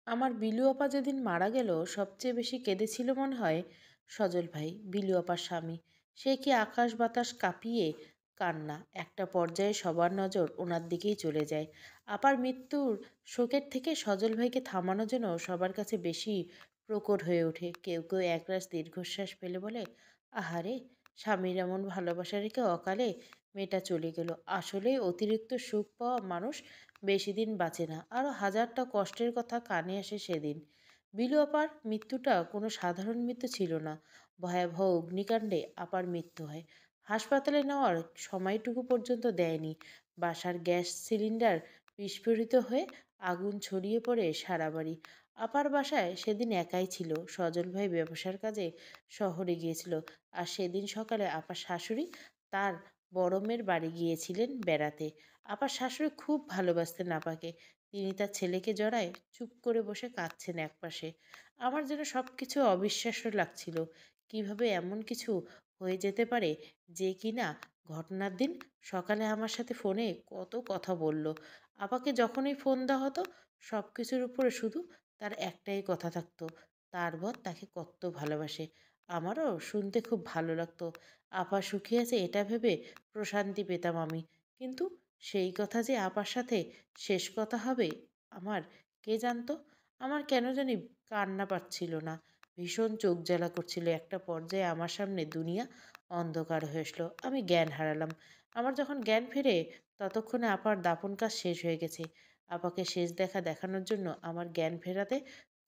আমার বিলু আপা যেদিন মারা গেল সবচেয়ে বেশি কেঁদেছিল মনে হয় সজল ভাই, বিলু আপার স্বামী। সে কি আকাশ বাতাস কাঁপিয়ে কান্না। একটা পর্যায়ে সবার নজর ওনার দিকেই চলে যায়। আপার মৃত্যুর শোকের থেকে সজল ভাইকে থামানো যেন সবার কাছে বেশি প্রকট হয়ে ওঠে। কেউ কেউ একরাশ দীর্ঘশ্বাস ফেলে বলে, আহারে, স্বামীর এমন ভালোবাসা রেখে অকালে মেয়েটা চলে গেল। আসলেই অতিরিক্ত সুখ পাওয়া মানুষ বেশি দিন বাঁচে না। আরও হাজারটা কষ্টের কথা কানে আসে সেদিন। বিলু আপার মৃত্যুটা কোনো সাধারণ মৃত্যু ছিল না। ভয়াবহ অগ্নিকাণ্ডে আপার মৃত্যু হয়। হাসপাতালে নেওয়ার সময়টুকু পর্যন্ত দেয়নি। বাসার গ্যাস সিলিন্ডার বিস্ফোরিত হয়ে আগুন ছড়িয়ে পড়ে সারা বাড়ি। আপার বাসায় সেদিন একাই ছিল। সজল ভাই ব্যবসার কাজে শহরে গিয়েছিল। আর সেদিন সকালে আপার শাশুড়ি তার বড় মেয়ের বাড়ি গিয়েছিলেন বেড়াতে। আপার শাশুড়ি খুব ভালোবাসতেন আপাকে। তিনি তার ছেলেকে জড়ায় চুপ করে বসে কাঁদছেন একপাশে। আমার যেন সব কিছু অবিশ্বাস্য লাগছিল। কিভাবে এমন কিছু হয়ে যেতে পারে যে কিনা ঘটনার দিন সকালে আমার সাথে ফোনে কত কথা বলল। আপাকে যখনই ফোন দেওয়া হতো সব কিছুর উপরে শুধু তার একটাই কথা থাকতো, তার বর তাকে কত ভালোবাসে। আমারও শুনতে খুব ভালো লাগতো। আপা সুখী আছে এটা ভেবে প্রশান্তি পেতাম আমি। কিন্তু সেই কথা যে আপার সাথে শেষ কথা হবে আমার, কে জানতো। আমার কেন জানি কান্না পাচ্ছিল না, ভীষণ চোখ জ্বালা করছিল। একটা পর্যায়ে আমার সামনে দুনিয়া অন্ধকার হয়ে আসলো। আমি জ্ঞান হারালাম। আমার যখন জ্ঞান ফিরে ততক্ষণে আপার দাপন কাজ শেষ হয়ে গেছে। আপাকে শেষ দেখা দেখানোর জন্য আমার জ্ঞান ফেরাতে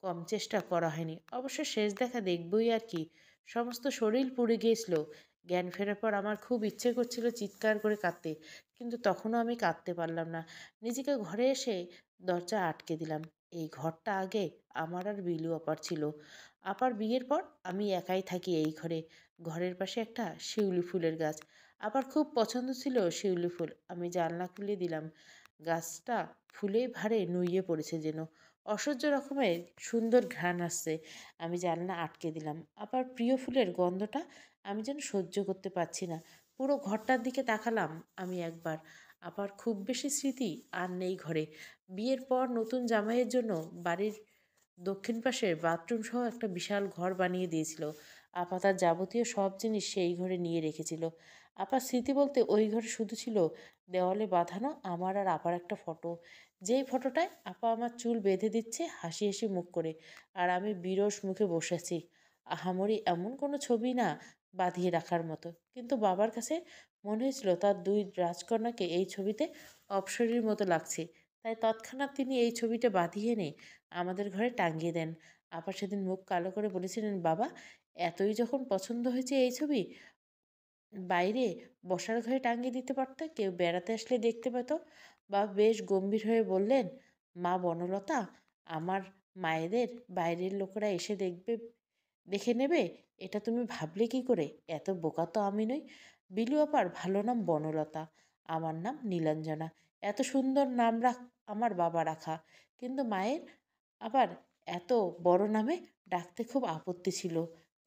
কম চেষ্টা করা হয়নি। অবশ্য শেষ দেখা দেখবই আর কি। সমস্ত শরীর পুড়ে গিয়েছিল। জ্ঞান ফেরার পর আমার খুব ইচ্ছে করছিল চিৎকার করে কাঁদতে, কিন্তু তখনও আমি কাঁদতে পারলাম না। নিজেকে ঘরে এসে দরজা আটকে দিলাম। এই ঘরটা আগে আমার আর বিলু আপার ছিল। আপার বিয়ের পর আমি একাই থাকি এই ঘরে। ঘরের পাশে একটা শিউলি ফুলের গাছ। আপার খুব পছন্দ ছিল শিউলি ফুল। আমি জানলা খুলে দিলাম। গাছটা ফুলে ভারে নুইয়ে পড়েছে যেন। অসহ্য রকমের সুন্দর ঘ্রাণ আসছে। আমি জানলা আটকে দিলাম। আপার প্রিয় ফুলের গন্ধটা আমি যেন সহ্য করতে পারছি না। পুরো ঘরটার দিকে তাকালাম আমি একবার। আপার খুব বেশি স্মৃতি আর নেই ঘরে। বিয়ের পর নতুন জামাইয়ের জন্য বাড়ির দক্ষিণ পাশে বাথরুম সহ একটা বিশাল ঘর বানিয়ে দিয়েছিল। আপা তার যাবতীয় সব জিনিস সেই ঘরে নিয়ে রেখেছিল। আপার স্মৃতি বলতে ওই ঘরে শুধু ছিল দেওয়ালে বাঁধানো আমার আর আপার একটা ফটো। যেই ফটোটায় আপা আমার চুল বেঁধে দিচ্ছে হাসি হাসি মুখ করে, আর আমি বিরস মুখে বসে আছি। আহামরি এমন কোনো ছবি না বাঁধিয়ে রাখার মতো, কিন্তু বাবার কাছে মনে হয়েছিল তার দুই রাজকন্যাকে এই ছবিতে অপ্সরীর মতো লাগছে। তাই তৎক্ষণাৎ তিনি এই ছবিটা বাঁধিয়ে এনে আমাদের ঘরে টাঙিয়ে দেন। আপা সেদিন মুখ কালো করে বলেছিলেন, বাবা, এতই যখন পছন্দ হয়েছে এই ছবি, বাইরে বসার ঘরে টাঙিয়ে দিতে পারতে, কেউ বেড়াতে আসলে দেখতে পেত। বা বেশ গম্ভীর হয়ে বললেন, মা বনলতা, আমার মায়েদের বাইরের লোকেরা এসে দেখে নেবে, এটা তুমি ভাবলে কি করে? এত বোকা তো আমি নই। বিলু আপার ভালো নাম বনলতা, আমার নাম নীলাঞ্জনা। এত সুন্দর নাম আমার বাবা রাখা, কিন্তু মায়ের আবার এত বড় নামে ডাকতে খুব আপত্তি ছিল।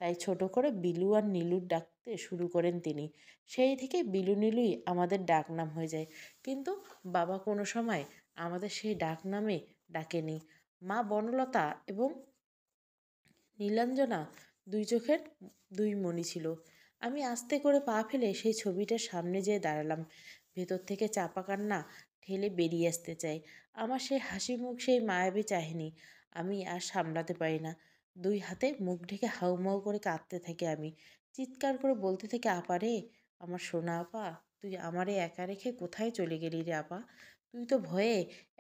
তাই ছোট করে বিলু আর নীলুর ডাকতে শুরু করেন তিনি। সেই থেকে বিলু নীলুই আমাদের ডাক নাম হয়ে যায়। কিন্তু বাবা কোনো সময় আমাদের সেই ডাক নামে ডাকেনি। মা বনলতা এবং নীলাঞ্জনা দুই চোখের দুই মণি ছিল। আমি আস্তে করে পা ফেলে সেই ছবিটার সামনে যেয়ে দাঁড়ালাম। ভেতর থেকে চাপা কান্না ঠেলে বেরিয়ে আসতে চাই। আমার সেই হাসি মুখ, সেই মায়াবী চাহনি আমি আর সামলাতে পারি না। দুই হাতে মুখ ঢেকে হাউমাউ করে কাঁদতে থাকি আমি। চিৎকার করে বলতে থাকি, আপা রে, আমার সোনা আপা, তুই আমারে একা রেখে কোথায় চলে গেলি রে আপা? তুই তো ভয়ে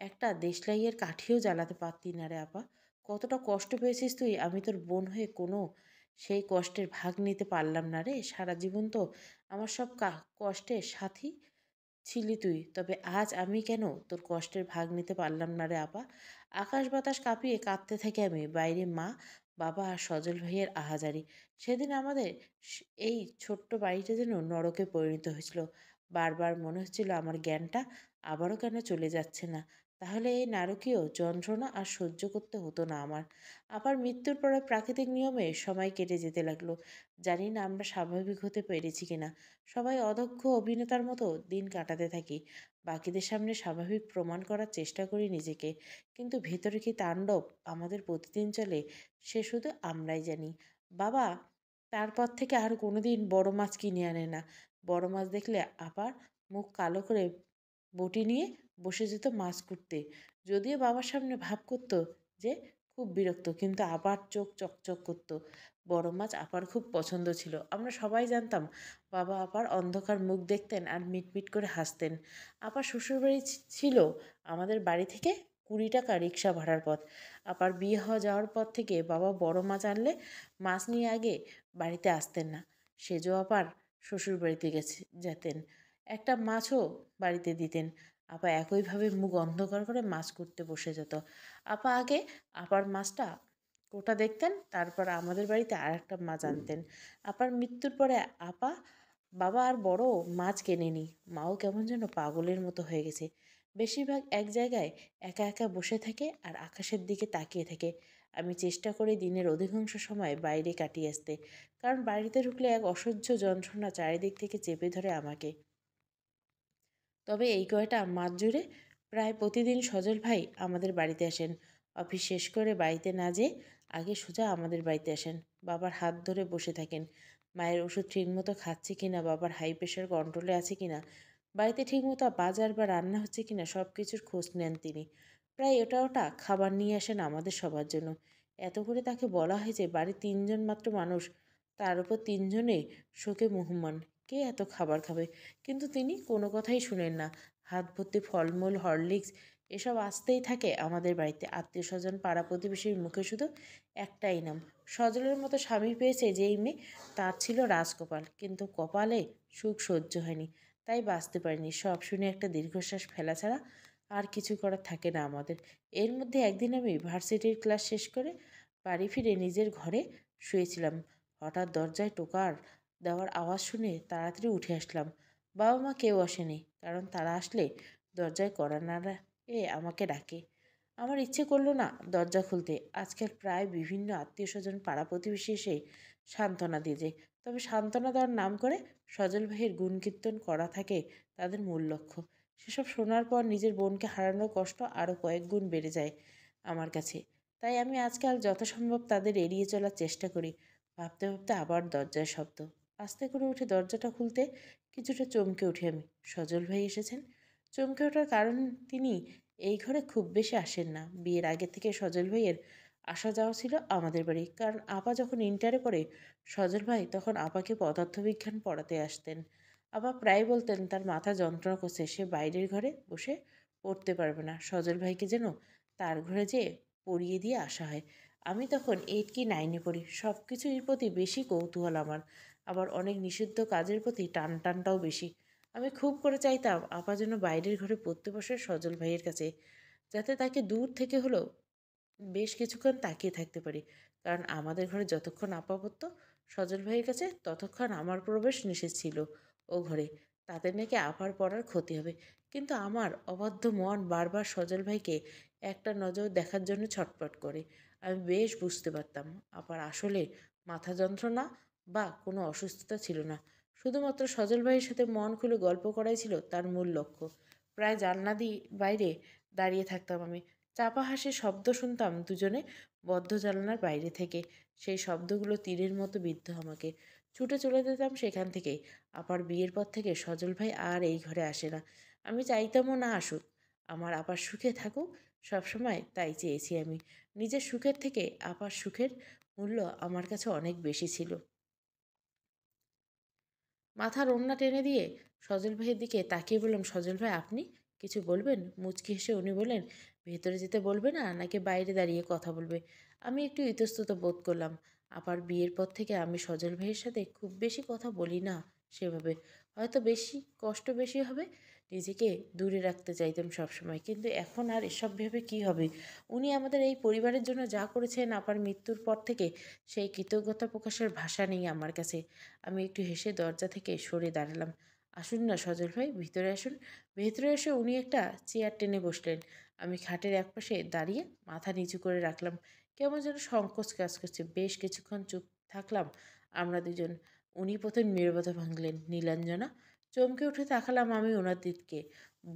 একটা দেশলাইয়ের কাঠিও জ্বালাতে পারতি না রে আপা। কতটা কষ্ট পেয়েছিস তুই, আমি তোর বোন হয়ে কোনো সেই কষ্টের ভাগ নিতে পারলাম না রে। সারা জীবন তো আমার সব কষ্টের সাথী ছিলি তুই, তবে আজ আমি কেন তোর কষ্টের ভাগ নিতে পারলাম না রে আপা? আকাশ বাতাস কাঁপিয়ে কাঁদতে থাকি আমি। বাইরে মা, বাবা আর সজল ভাইয়ের আহাজারি। সেদিন আমাদের এই ছোট্ট বাড়িটা যেন নরকে পরিণত হয়েছিল। বারবার মনে হচ্ছিল আমার জ্ঞানটা আবারও কেন চলে যাচ্ছে না। তাহলে এই নারকীয় যন্ত্রণা আর সহ্য করতে হতো না আমার। আবার মৃত্যুর পরে প্রাকৃতিক নিয়মে সময় কেটে যেতে লাগলো। জানি না আমরা স্বাভাবিক হতে পেরেছি কিনা। সবাই অদক্ষ অভিনেতার মতো দিন কাটাতে থাকি। বাকিদের সামনে স্বাভাবিক প্রমাণ করার চেষ্টা করি নিজেকে। কিন্তু ভেতরে কি তাণ্ডব আমাদের প্রতিদিন চলে, সে শুধু আমরাই জানি। বাবা তারপর থেকে আর কোনোদিন বড় মাছ কিনে আনে না। বড় মাছ দেখলে আবার মুখ কালো করে বটি নিয়ে বসে যেত মাছ কুটতে। যদিও বাবার সামনে ভাব করত যে খুব বিরক্ত, কিন্তু আবার চোখ চকচক করত। বড় মাছ আপার খুব পছন্দ ছিল। আমরা সবাই জানতাম বাবা আপার অন্ধকার মুখ দেখতেন আর মিটমিট করে হাসতেন। আপার শ্বশুরবাড়ি ছিল আমাদের বাড়ি থেকে 20 টাকা রিক্সা ভাড়ার পথ। আপার বিয়ে হওয়া যাওয়ার পর থেকে বাবা বড় মাছ আনলে মাছ নিয়ে আগে বাড়িতে আসতেন না। সেজো আপার শ্বশুরবাড়িতে যেতেন, একটা মাছও বাড়িতে দিতেন। আপা একইভাবে মুখ অন্ধকার করে মাছ কুটতে বসে যেত। আপা আগে আপার মাছটা কোটা দেখতেন, তারপর আমাদের বাড়িতে আর একটা মাছ আনতেন। আপার মৃত্যুর পরে আপা বাবা আর বড় মাছ কেনেনি। মাও কেমন যেন পাগলের মতো হয়ে গেছে। বেশিরভাগ এক জায়গায় একা একা বসে থাকে আর আকাশের দিকে তাকিয়ে থাকে। আমি চেষ্টা করি দিনের অধিকাংশ সময় বাইরে কাটিয়ে আসতে, কারণ বাড়িতে ঢুকলে এক অসহ্য যন্ত্রণা চারিদিক থেকে চেপে ধরে আমাকে। তবে এই কয়টা মাস জুড়ে প্রায় প্রতিদিন সজল ভাই আমাদের বাড়িতে আসেন। অফিস শেষ করে বাড়িতে না যেয়ে আগে সোজা আমাদের বাড়িতে আসেন। বাবার হাত ধরে বসে থাকেন। মায়ের ওষুধ ঠিকমতো খাচ্ছে কিনা, বাবার হাই প্রেশার কন্ট্রোলে আছে কিনা, বাড়িতে ঠিকমতো বাজার বা রান্না হচ্ছে কিনা সব কিছুর খোঁজ নেন তিনি। প্রায় এটা ওটা খাবার নিয়ে আসেন আমাদের সবার জন্য। এত করে তাকে বলা হয় যে বাড়ির 3 জন মাত্র মানুষ, তার উপর 3 জনে শোকে মুহ্যমান, কে এত খাবার খাবে? কিন্তু তিনি কোনো কথাই শুনেন না। হাত ভর্তি ফলমূল, হরলিক্স এসব আসতেই থাকে আমাদের বাড়িতে। আত্মীয় স্বজন পাড়া প্রতিবেশীর মুখে শুধু একটাই নাম, সজলের মতো স্বামী পেয়েছে যেই মেয়ে, তার ছিল রাজকপাল। কিন্তু কপালে সুখ সহ্য হয়নি, তাই বাঁচতে পারিনি। সব শুনে একটা দীর্ঘশ্বাস ফেলা ছাড়া আর কিছু করার থাকে না আমাদের। এর মধ্যে একদিন আমি ভার্সিটির ক্লাস শেষ করে বাড়ি ফিরে নিজের ঘরে শুয়েছিলাম। হঠাৎ দরজায় টোকার দেওয়ার আওয়াজ শুনে তাড়াতাড়ি উঠে আসলাম। বাবা মা কেউ আসেনি, কারণ তারা আসলে দরজায় কড়া নাড়া আমাকে ডাকে। আমার ইচ্ছে করলো না দরজা খুলতে। আজকাল প্রায় বিভিন্ন আত্মীয় স্বজন পাড়া প্রতিবেশী এসে সান্ত্বনা দিয়ে যায়। তবে সান্ত্বনা দেওয়ার নাম করে সজল ভাইয়ের গুণকীর্তন করা থাকে তাদের মূল লক্ষ্য। সেসব শোনার পর নিজের বোনকে হারানোর কষ্ট আরও কয়েক গুণ বেড়ে যায় আমার কাছে। তাই আমি আজকাল যথাসম্ভব তাদের এড়িয়ে চলার চেষ্টা করি। ভাবতে ভাবতে আবার দরজার শব্দ। আস্তে করে উঠে দরজাটা খুলতে কিছুটা চমকে উঠি আমি। সজল ভাই এসেছেন। চমকে ওঠার কারণ, তিনি এই ঘরে খুব বেশি আসেন না। বিয়ের আগে থেকে সজল ভাইয়ের আসা যাওয়া ছিল আমাদের বাড়ি, কারণ আপা যখন ইন্টারে পড়ে সজল ভাই তখন আপাকে পদার্থবিজ্ঞান পড়াতে আসতেন। আপা প্রায় বলতেন তার মাথা যন্ত্রণা করছে, সে বাইরের ঘরে বসে পড়তে পারবে না। সজল ভাইকে যেন তার ঘরে যেয়ে পড়িয়ে দিয়ে আসা হয়। আমি তখন 8 কি 9-এ পড়ি। সব কিছুর প্রতি বেশি কৌতূহল আমার। আবার অনেক নিষিদ্ধ কাজের প্রতি টানটাও বেশি। আমি খুব করে চাইতাম আপা যেন বাইরের ঘরে পড়তে বসে সজল ভাইয়ের কাছে, যাতে তাকে দূর থেকে হলেও বেশ কিছুক্ষণ তাকিয়ে থাকতে পারি। কারণ আমাদের ঘরে যতক্ষণ আপা পড়তো সজল ভাইয়ের কাছে, ততক্ষণ আমার প্রবেশ নিষেধ ছিল ও ঘরে। তাতে নাকি আপার পড়ার ক্ষতি হবে। কিন্তু আমার অবাধ্য মন বারবার সজল ভাইকে একটা নজর দেখার জন্য ছটফট করে। আমি বেশ বুঝতে পারতাম আপার আসলে মাথা যন্ত্রণা বা কোনো অসুস্থতা ছিল না। শুধুমাত্র সজল ভাইয়ের সাথে মন খুলে গল্প করাই ছিল তার মূল লক্ষ্য। প্রায় জানলা দিয়ে বাইরে দাঁড়িয়ে থাকতাম আমি। চাপা হাসির শব্দ শুনতাম দুজনে বদ্ধ জানালার বাইরে থেকে। সেই শব্দগুলো তীরের মতো বিদ্ধ আমাকে। ছুটে চলে যেতাম সেখান থেকেই। আপার বিয়ের পর থেকে সজল ভাই আর এই ঘরে আসে না। আমি চাইতামও না আসুক। আমার আপার সুখে থাকুক, সবসময় তাই চেয়েছি আমি। নিজের সুখের থেকে আপার সুখের মূল্য আমার কাছে অনেক বেশি ছিল। মাথার ওড়না টেনে দিয়ে সজল ভাইয়ের দিকে তাকিয়ে বললাম, সজল ভাই আপনি কিছু বলবেন? মুচকি হেসে উনি বললেন, ভেতরে যেতে বলবে না নাকি বাইরে দাঁড়িয়ে কথা বলবে? আমি একটু ইতস্তত বোধ করলাম। আবার বিয়ের পর থেকে আমি সজল ভাইয়ের সাথে খুব বেশি কথা বলি না সেভাবে। হয়তো বেশি কষ্ট বেশি হবে, নিজেকে দূরে রাখতে চাইতাম সবসময়। কিন্তু এখন আর এসব ভেবে কী হবে? উনি আমাদের এই পরিবারের জন্য যা করেছেন আপার মৃত্যুর পর থেকে, সেই কৃতজ্ঞতা প্রকাশের ভাষা নেই আমার কাছে। আমি একটু হেসে দরজা থেকে সরে দাঁড়ালাম। আসুন না সজল ভাই, ভিতরে আসুন। ভেতরে এসে উনি একটা চেয়ার টেনে বসলেন। আমি খাটের একপাশে দাঁড়িয়ে মাথা নিচু করে রাখলাম। কেমন যেন সংকোচ কাজ করছে। বেশ কিছুক্ষণ চুপ থাকলাম আমরা দুজন। উনি প্রথম নীরবতা ভাঙলেন। নীলাঞ্জনা। চমকে উঠে তাকালাম আমি ওনার দিকে।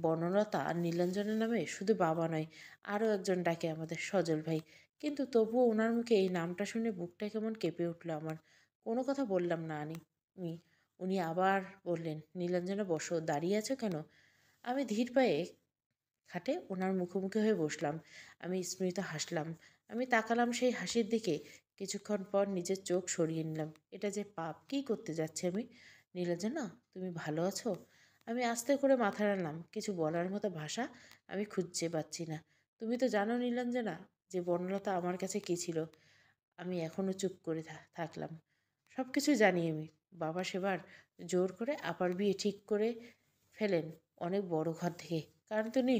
বনলতা আর নীলাঞ্জনা নামে শুধু বাবা নয়, আরও একজন ডাকে আমাদের, সজল ভাই। কিন্তু তবুও ওনার মুখে এই নামটা শুনে বুকটা কেমন কেঁপে উঠল আমার। কোনো কথা বললাম না আমি। উনি আবার বললেন, নীলাঞ্জনা বসো, দাঁড়িয়ে আছো কেন? আমি ধীর পায়ে খাটে ওনার মুখোমুখি হয়ে বসলাম। আমি স্মৃত হাসলাম। আমি তাকালাম সেই হাসির দিকে। কিছুক্ষণ পর নিজের চোখ সরিয়ে নিলাম। এটা যে পাপ, কী করতে যাচ্ছে আমি? নীলাঞ্জনা, তুমি ভালো আছো? আমি আস্তে করে মাথা নাড়লাম। কিছু বলার মতো ভাষা আমি খুঁজে পাচ্ছি না। তুমি তো জানো নীলাঞ্জনা, যে বনলতা আমার কাছে কী ছিল। আমি এখনও চুপ করে থাকলাম। সব কিছু জানি আমি। বাবা সেবার জোর করে আপার বিয়ে ঠিক করে ফেলেন অনেক বড় ঘর থেকে। কারণ তিনি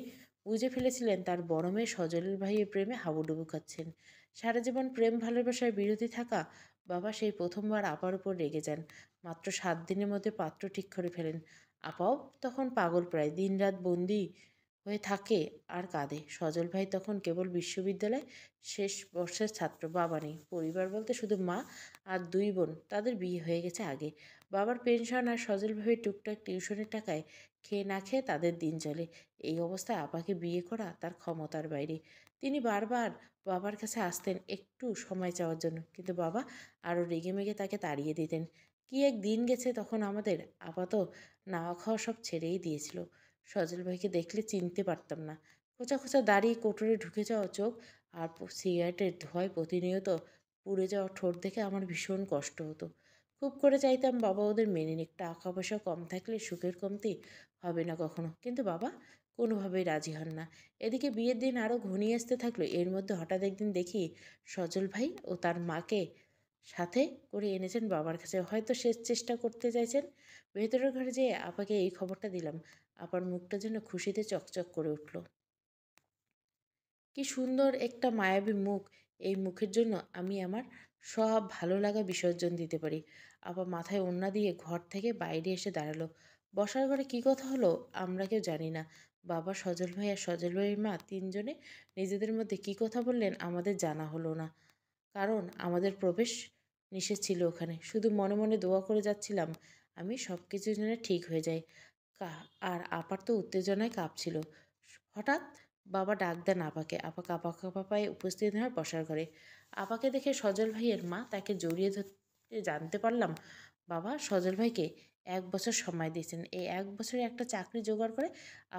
বুঝে ফেলেছিলেন তার বড় মেয়ে সজলের ভাইয়ের প্রেমে হাবুডুবু খাচ্ছেন। সারা জীবন প্রেম ভালোবাসায় বিরোধী থাকা বাবা সেই প্রথমবার আপার উপর রেগে যান। মাত্র 7 দিনের মধ্যে পাত্র ঠিক করে ফেলেন। আপাও তখন পাগল প্রায়, দিনরাত বন্দি হয়ে থাকে আর কাঁদে। সজল ভাই তখন কেবল বিশ্ববিদ্যালয় শেষ বর্ষের ছাত্র। বাবা নেই। পরিবার বলতে শুধু মা আর 2 বোন। তাদের বিয়ে হয়ে গেছে আগে। বাবার পেনশন আর সজল ভাইয়ের টুকটাক টিউশনের টাকায় খেয়ে না খেয়ে তাদের দিন চলে। এই অবস্থায় আপাকে বিয়ে করা তার ক্ষমতার বাইরে। তিনি বারবার বাবার কাছে আসতেন একটু সময় চাওয়ার জন্য, কিন্তু বাবা আরও রেগেমেগে তাকে তাড়িয়ে দিতেন। কি এক দিন গেছে তখন আমাদের। আপাত নাওয়া খাওয়া সব ছেড়েই দিয়েছিল। সজল ভাইকে দেখলে চিনতে পারতাম না। খোঁচা খোঁচা দাড়ি, কোটরে ঢুকে যাওয়া চোখ আর সিগারেটের ধোঁয়ায় প্রতিনিয়ত পুড়ে যাওয়া ঠোঁট দেখে আমার ভীষণ কষ্ট হতো। খুব করে চাইতাম বাবা ওদের মেনে নিক। টাকা পয়সা কম থাকলে সুখের কমতি হবে না কখনো। কিন্তু বাবা কোনোভাবেই রাজি হন না। এদিকে বিয়ের দিন আরও ঘনিয়ে আসতে থাকলো। এর মধ্যে হঠাৎ একদিন দেখি সজল ভাই ও তার মাকে সাথে করে এনেছেন বাবার কাছে। হয়তো শেষ চেষ্টা করতে চাইছেন। ভেতরের ঘরে যেয়ে আপাকে এই খবরটা দিলাম। আপার মুখটা যেন খুশিতে চকচক করে উঠল। কি সুন্দর একটা মায়াবী মুখ। এই মুখের জন্য আমি আমার সব ভালো লাগা বিসর্জন দিতে পারি। আপা মাথায় ওড়না দিয়ে ঘর থেকে বাইরে এসে দাঁড়ালো। বসার ঘরে কী কথা হলো আমরা কেউ জানি না। বাবা, সজল ভাই আর সজল ভাইয়ের মা তিনজনে নিজেদের মধ্যে কী কথা বললেন আমাদের জানা হলো না। কারণ আমাদের প্রবেশ নিষেধ ছিল ওখানে। শুধু মনে মনে দোয়া করে যাচ্ছিলাম আমি সব কিছু যেন ঠিক হয়ে যায়। আর আপার তো উত্তেজনায় কাঁপছিল। হঠাৎ বাবা ডাক দেন আপাকে। আপা কাঁপা কাঁপা পায়ে উপস্থিত হয় বসার ঘরে। আপাকে দেখে সজল ভাইয়ের মা তাকে জড়িয়ে ধরতে জানতে পারলাম বাবা সজল ভাইকে 1 বছর সময় দিয়েছেন। এই 1 বছরে একটা চাকরি জোগাড় করে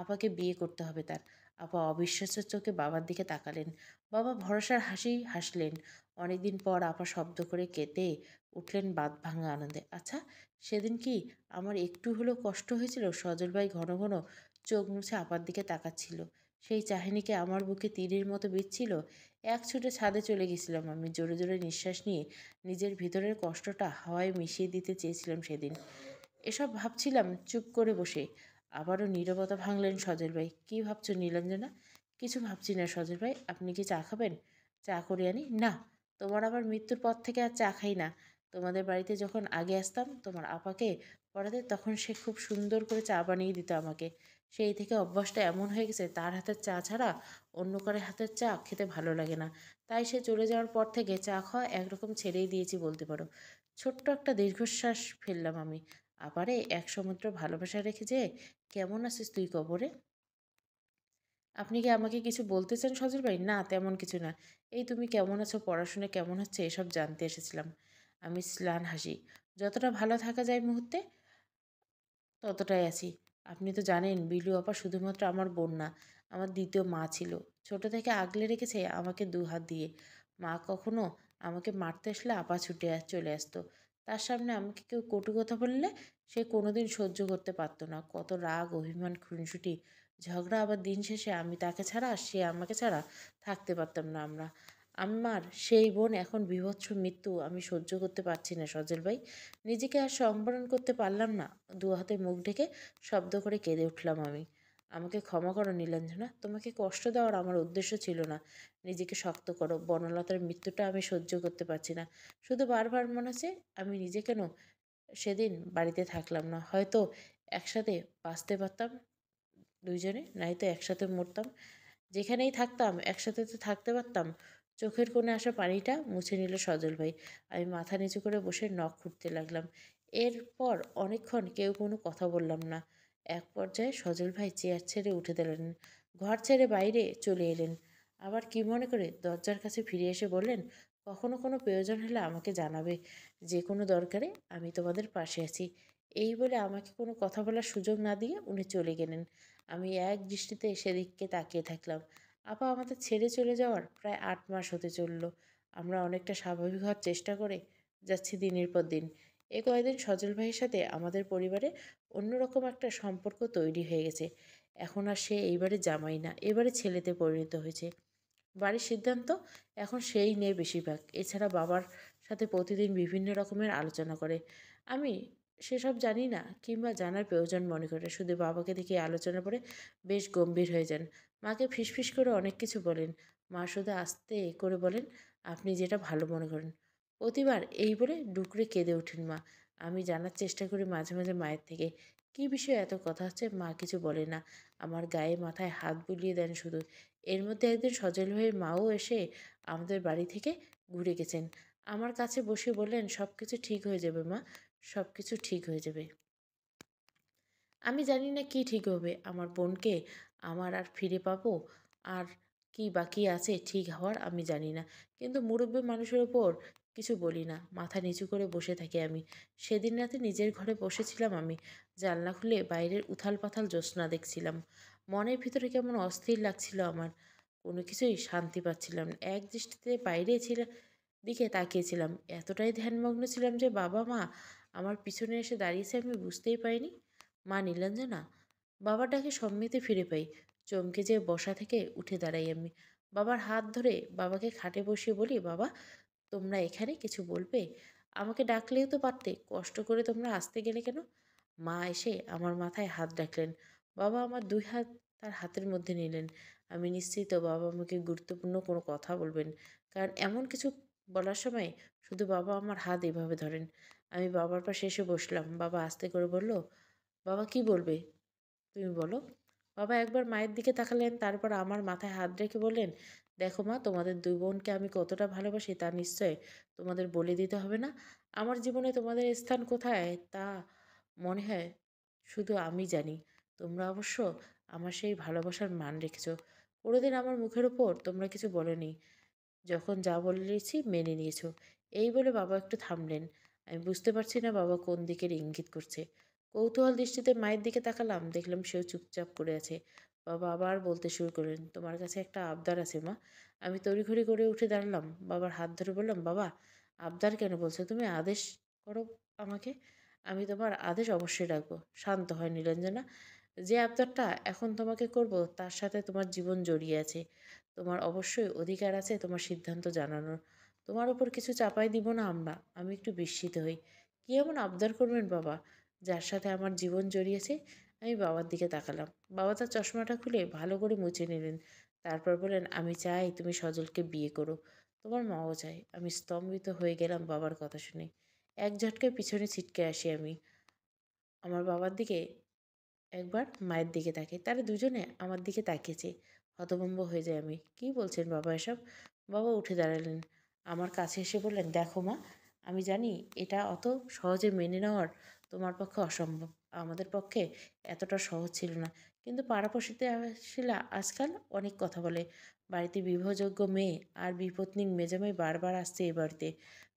আপাকে বিয়ে করতে হবে তার। আপা অবিশ্বাস্যের চোখে বাবার দিকে তাকালেন। বাবা ভরসার হাসি হাসলেন। অনেকদিন পর আপা শব্দ করে কেঁদে উঠলেন বাঁধ ভাঙা আনন্দে। আচ্ছা, সেদিন কি আমার একটু হলেও কষ্ট হয়েছিল? সজল ভাই ঘন ঘন চোখ মুছে আপার দিকে তাকাচ্ছিল। সেই চাহনিকে আমার বুকে তীরের মতো বিঁধছিল। এক ছুটে ছাদে চলে গেছিলাম আমি। জোরে জোরে নিঃশ্বাস নিয়ে নিজের ভিতরের কষ্টটা হাওয়ায় মিশিয়ে দিতে চেয়েছিলাম সেদিন। এসব ভাবছিলাম চুপ করে বসে। আবারও নীরবতা ভাঙলেন সজল ভাই। কী ভাবছো নীলাঞ্জনা? কিছু ভাবছি না সজল ভাই। আপনি কি চা খাবেন? চা করে আনি? না, তোমার আবার মৃত্যুর পর থেকে আর চা খাই না। তোমাদের বাড়িতে যখন আগে আসতাম তোমার আপাকে পড়াতে, তখন সে খুব সুন্দর করে চা বানিয়ে দিত আমাকে। সেই থেকে অভ্যাসটা এমন হয়ে গেছে তার হাতের চা ছাড়া অন্য কারো হাতের চা খেতে ভালো লাগে না। তাই সে চলে যাওয়ার পর থেকে চা খাওয়া একরকম ছেড়েই দিয়েছি বলতে পারো। ছোট্ট একটা দীর্ঘশ্বাস ফেললাম আমি। আপারে এক সমুদ্র ভালোবাসা রেখে যে কেমন আছিস তুই কবরে? আপনি কি আমাকে কিছু বলতে চান সজল ভাই? না, তেমন কিছু না। এই তুমি কেমন আছো, পড়াশোনা কেমন হচ্ছে এসব জানতে এসেছিলাম। আমি ম্লান হাসি। যতটা ভালো থাকা যায় মুহূর্তে ততটাই আছি। আপনি তো জানেন বিলু আপা শুধুমাত্র আমার বোন না, আমার দ্বিতীয় মা ছিল। ছোট থেকে আগলে রেখেছে আমাকে 2 হাত দিয়ে। মা কখনো আমাকে মারতে আসলে আপা ছুটে চলে আসতো। তার সামনে আমাকে কেউ কটু কথা বললে সে কোনোদিন সহ্য করতে পারতো না। কত রাগ, অভিমান, খুনসুটি, ঝগড়া, আবার দিন শেষে আমি তাকে ছাড়া সে আমাকে ছাড়া থাকতে পারতাম না আমরা। আমার সেই বোন এখন বীভৎস মৃত্যু আমি সহ্য করতে পারছি না সজল ভাই। নিজেকে আর সংবরণ করতে পারলাম না। 2 হাতে মুখ ঢেকে শব্দ করে কেঁদে উঠলাম আমি। আমাকে ক্ষমা করো নীলাঞ্জনা। তোমাকে কষ্ট দেওয়ার আমার উদ্দেশ্য ছিল না। নিজেকে শক্ত করো। বনলতার মৃত্যুটা আমি সহ্য করতে পারছি না। শুধু বারবার মনে হচ্ছে আমি নিজে কেন সেদিন বাড়িতে থাকলাম না। হয়তো একসাথে বাঁচতে পারতাম দুইজনে, নয়তো একসাথে মরতাম। যেখানেই থাকতাম একসাথে তো থাকতে পারতাম। চোখের কোণে আসা পানিটা মুছে নিল সজল ভাই। আমি মাথা নিচু করে বসে নখ খুঁড়তে লাগলাম। এরপর অনেকক্ষণ কেউ কোনো কথা বললাম না। এক পর্যায়ে সজল ভাই চেয়ার ছেড়ে উঠে দিলেন, ঘর ছেড়ে বাইরে চলে এলেন। আবার কি মনে করে দরজার কাছে ফিরে এসে বললেন, কখনো কোনো প্রয়োজন হলে আমাকে জানাবে, যে কোনো দরকারে আমি তোমাদের পাশে আছি। এই বলে আমাকে কোনো কথা বলার সুযোগ না দিয়ে উনি চলে গেলেন। আমি এক দৃষ্টিতে সেদিককে তাকিয়ে থাকলাম। আপা আমাদের ছেড়ে চলে যাওয়ার প্রায় 8 মাস হতে চলল। আমরা অনেকটা স্বাভাবিক হওয়ার চেষ্টা করে যাচ্ছি দিনের পর দিন। এ কয়দিন সজল ভাইয়ের সাথে আমাদের পরিবারে অন্যরকম একটা সম্পর্ক তৈরি হয়ে গেছে। এখন আর সে এইবারে জামাই না, এবারে ছেলেতে পরিণত হয়েছে। বাড়ির সিদ্ধান্ত এখন সেই নিয়ে বেশিরভাগ। এছাড়া বাবার সাথে প্রতিদিন বিভিন্ন রকমের আলোচনা করে। আমি সেসব জানি না কিংবা জানার প্রয়োজন মনে করে। শুধু বাবাকে দেখে আলোচনা করে বেশ গম্ভীর হয়ে যান। মাকে ফিসফিস করে অনেক কিছু বলেন। মা শুধু আস্তে করে বলেন, আপনি যেটা ভালো মনে করেন। প্রতিবার এই বলে ডুকরে কেঁদে ওঠেন মা। আমি জানার চেষ্টা করি মাঝে মাঝে মায়ের থেকে, কী বিষয়ে এত কথা হচ্ছে। মা কিছু বলে না, আমার গায়ে মাথায় হাত বুলিয়ে দেন শুধু। এর মধ্যে একদিন সজল ভাইয়ের মাও এসে আমাদের বাড়ি থেকে ঘুরে গেছেন। আমার কাছে বসে বললেন, সব কিছু ঠিক হয়ে যাবে মা, সব কিছু ঠিক হয়ে যাবে। আমি জানি না কি ঠিক হবে। আমার বোনকে আমার আর ফিরে পাবো, আর কি বাকি আছে ঠিক হওয়ার আমি জানি না। কিন্তু মুরব্বী মানুষের ওপর কিছু বলি না, মাথা নিচু করে বসে থাকি আমি। সেদিন রাতে নিজের ঘরে বসেছিলাম আমি, জানলা খুলে বাইরের উথাল পাথাল জ্যোৎস্না দেখছিলাম। মনের ভিতরে কেমন অস্থির লাগছিল আমার, কোনো কিছুই শান্তি পাচ্ছিলাম না। এক দৃষ্টিতে বাইরে দিকে তাকিয়েছিলাম। এতটাই ধ্যানমগ্ন ছিলাম যে বাবা মা আমার পিছনে এসে দাঁড়িয়েছে আমি বুঝতেই পাইনি। মা নীলাঞ্জনা, বাবার ডাকে সম্মিতে ফিরে পাই। চমকে যেয়ে বসা থেকে উঠে দাঁড়াই আমি। বাবার হাত ধরে বাবাকে খাটে বসিয়ে বলি, বাবা তোমরা এখানে কিছু বলবে? আমাকে ডাকলেও তো পারতে, কষ্ট করে তোমরা আসতে গেলে কেন? মা এসে আমার মাথায় হাত রাখলেন। বাবা আমার 2 হাত তার হাতের মধ্যে নিলেন। আমি নিশ্চিত বাবা আমাকে গুরুত্বপূর্ণ কোনো কথা বলবেন, কারণ এমন কিছু বলার সময় শুধু বাবা আমার হাত এভাবে ধরেন। আমি বাবার পাশে এসে বসলাম। বাবা আস্তে করে বলল, বাবা কি বলবে তুমি বলো। বাবা একবার মায়ের দিকে তাকালেন, তারপর আমার মাথায় হাত রেখে বললেন, দেখো মা, তোমাদের 2 বোনকে আমি কতটা ভালোবাসি তা নিশ্চয় তোমাদের বলে দিতে হবে না। আমার জীবনে তোমাদের স্থান কোথায় তা মনে হয় শুধু আমি জানি। তোমরা অবশ্য আমার সেই ভালোবাসার মান রেখেছো। কোনোদিন আমার মুখের ওপর তোমরা কিছু বলোনি, যখন যা বলেছি মেনে নিয়েছো। এই বলে বাবা একটু থামলেন। আমি বুঝতে পারছি না বাবা কোন দিকের ইঙ্গিত করছে। কৌতূহল দৃষ্টিতে মায়ের দিকে তাকালাম, দেখলাম সেও চুপচাপ করে আছে। বাবা আবার বলতে শুরু করলেন, তোমার কাছে একটা আবদার আছে মা। আমি তড়িঘড়ি করে উঠে দাঁড়ালাম, বাবার হাত ধরে বললাম, বাবা আবদার কেন বলছো? তুমি আদেশ করো আমাকে, আমি তোমার আদেশ অবশ্যই রাখবো। শান্ত হয় নীলাঞ্জনা। যে আবদারটা এখন তোমাকে করব তার সাথে তোমার জীবন জড়িয়ে আছে। তোমার অবশ্যই অধিকার আছে তোমার সিদ্ধান্ত জানানোর। তোমার ওপর কিছু চাপাই দিব না আমরা। আমি একটু বিস্মিত হই। কী এমন আবদার করবেন বাবা, যার সাথে আমার জীবন জড়িয়েছে? আমি বাবার দিকে তাকালাম। বাবা তার চশমাটা খুলে ভালো করে মুছে নিলেন। তারপর বললেন, আমি চাই তুমি সজলকে বিয়ে করো। তোমার মাও চায়। আমি স্তম্ভিত হয়ে গেলাম বাবার কথা শুনে। এক ঝটকায় পিছনে ছিটকে আসি আমি। আমার বাবার দিকে একবার মায়ের দিকে তাকাই। তারা দুজনে আমার দিকে তাকিয়েছে। হতভম্ব হয়ে যাই আমি। কী বলছেন বাবা এসব? বাবা উঠে দাঁড়ালেন। আমার কাছে এসে বললেন, দেখো মা, আমি জানি এটা অত সহজে মেনে নেওয়ার তোমার পক্ষে অসম্ভব। আমাদের পক্ষে এতটা সহজ ছিল না। কিন্তু পাড়াপড়শিতে আসলে আজকাল অনেক কথা বলে। বাড়িতে বিবাহযোগ্য মেয়ে আর বিপত্নিক মেজামাই বারবার আসছে এ বাড়িতে।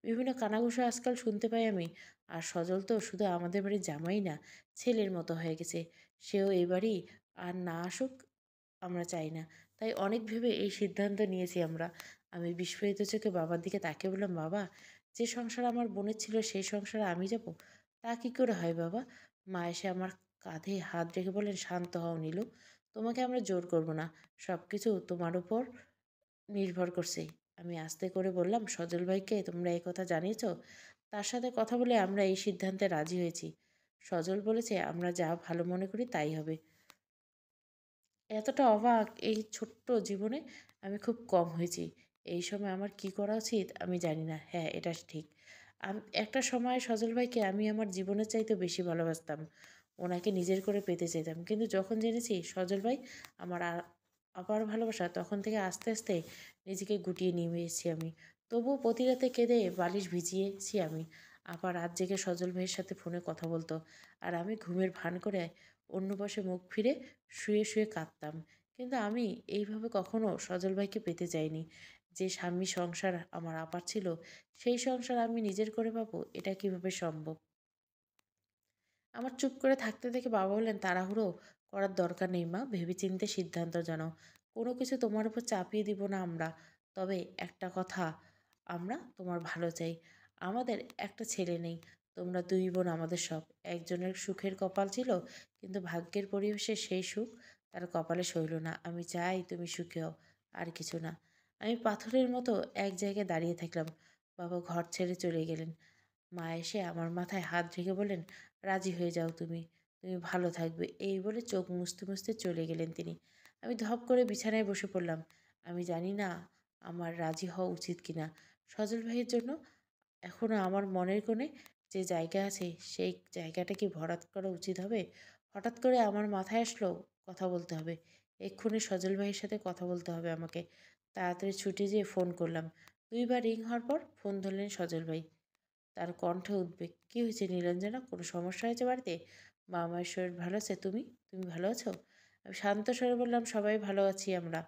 বিভিন্ন কানাঘুষা আজকাল শুনতে পাই আমি। আর সজল তো শুধু আমাদের বাড়ির জামাই না, ছেলের মতো হয়ে গেছে। সেও এই বাড়ি আর না আসুক আমরা চাই না। তাই অনেক ভেবে এই সিদ্ধান্ত নিয়েছি আমরা। আমি বিস্ফোরিত চোখে বাবার দিকে তাকিয়ে বললাম, বাবা যে সংসার আমার বোনের ছিল সেই সংসারে আমি যাব? তা কী করে হয় বাবা? মা এসে আমার কাঁধে হাত রেখে বললেন, শান্ত হও নীলু। তোমাকে আমরা জোর করব না। সব কিছু তোমার উপর নির্ভর করছে। আমি আস্তে করে বললাম, সজল ভাইকে তোমরা এই কথা জানিয়েছ? তার সাথে কথা বলে আমরা এই সিদ্ধান্তে রাজি হয়েছি। সজল বলেছে আমরা যা ভালো মনে করি তাই হবে। এতটা অবাক এই ছোট্ট জীবনে আমি খুব কম হয়েছি। এই সময় আমার কি করা উচিত আমি জানি না। হ্যাঁ, এটা ঠিক। একটা সময় সজল ভাইকে আমি আমার জীবনের চাইতে বেশি ভালোবাসতাম। ওনাকে নিজের করে পেতে চাইতাম। কিন্তু যখন জেনেছি সজল ভাই আমার আপার ভালোবাসা তখন থেকে আস্তে আস্তে নিজেকে গুটিয়ে নিয়েছি আমি। তবুও প্রতি রাতে কেঁদে বালিশ ভিজিয়েছি আমি। আপা রাত জেগে সজল ভাইয়ের সাথে ফোনে কথা বলতো, আর আমি ঘুমের ভান করে অন্য পাশে মুখ ফিরে শুয়ে শুয়ে কাঁদতাম। কিন্তু আমি এইভাবে কখনো সজল ভাইকে পেতে চাইনি। যে স্বামী সংসার আমার আপার ছিল, সেই সংসার আমি নিজের করে পাবো, এটা কিভাবে সম্ভব? আমার চুপ করে থাকতে দেখে বাবা বললেন, তাড়াহুড়ো করার দরকার নেই মা, ভেবেচিন্তে সিদ্ধান্ত জানাও। কোনো কিছু তোমার উপর চাপিয়ে দিব না আমরা। তবে একটা কথা, আমরা তোমার ভালো চাই। আমাদের একটা ছেলে নেই, তোমরা দুই বোন আমাদের সব। একজনের সুখের কপাল ছিল, কিন্তু ভাগ্যের পরিবেশে সেই সুখ তার কপালে সইল না। আমি চাই তুমি সুখী হও, আর কিছু না। আমি পাথরের মতো এক জায়গায় দাঁড়িয়ে থাকলাম। বাবা ঘর ছেড়ে চলে গেলেন। মা এসে আমার মাথায় হাত রেখে বললেন, রাজি হয়ে যাও তুমি, তুমি ভালো থাকবে। এই বলে চোখ মুছতে মুছতে চলে গেলেন তিনি। আমি ধপ করে বিছানায় বসে পড়লাম। আমি জানি না আমার রাজি হওয়া উচিত কিনা। সজল ভাইয়ের জন্য এখনও আমার মনের কোণে যে জায়গা আছে, সেই জায়গাটা কি ভরাট করা উচিত হবে? হঠাৎ করে আমার মাথায় আসলো, কথা বলতে হবে। এক্ষুনি সজল ভাইয়ের সাথে কথা বলতে হবে আমাকে। তাড়াতাড়ি ছুটে যেয়ে ফোন করলাম। ২ বার রিং হওয়ার পর ফোন ধরলেন সজল ভাই। তার কণ্ঠে উদ্বেগ। "কী হয়েছে নীলাঞ্জনা? কোনো সমস্যা হয়েছে বাড়িতে? মা-মায়ের শরীর ভালো আছে? তুমি ভালো আছো?" আমি শান্ত স্বরে বললাম, "সবাই ভালো আছি আমরা।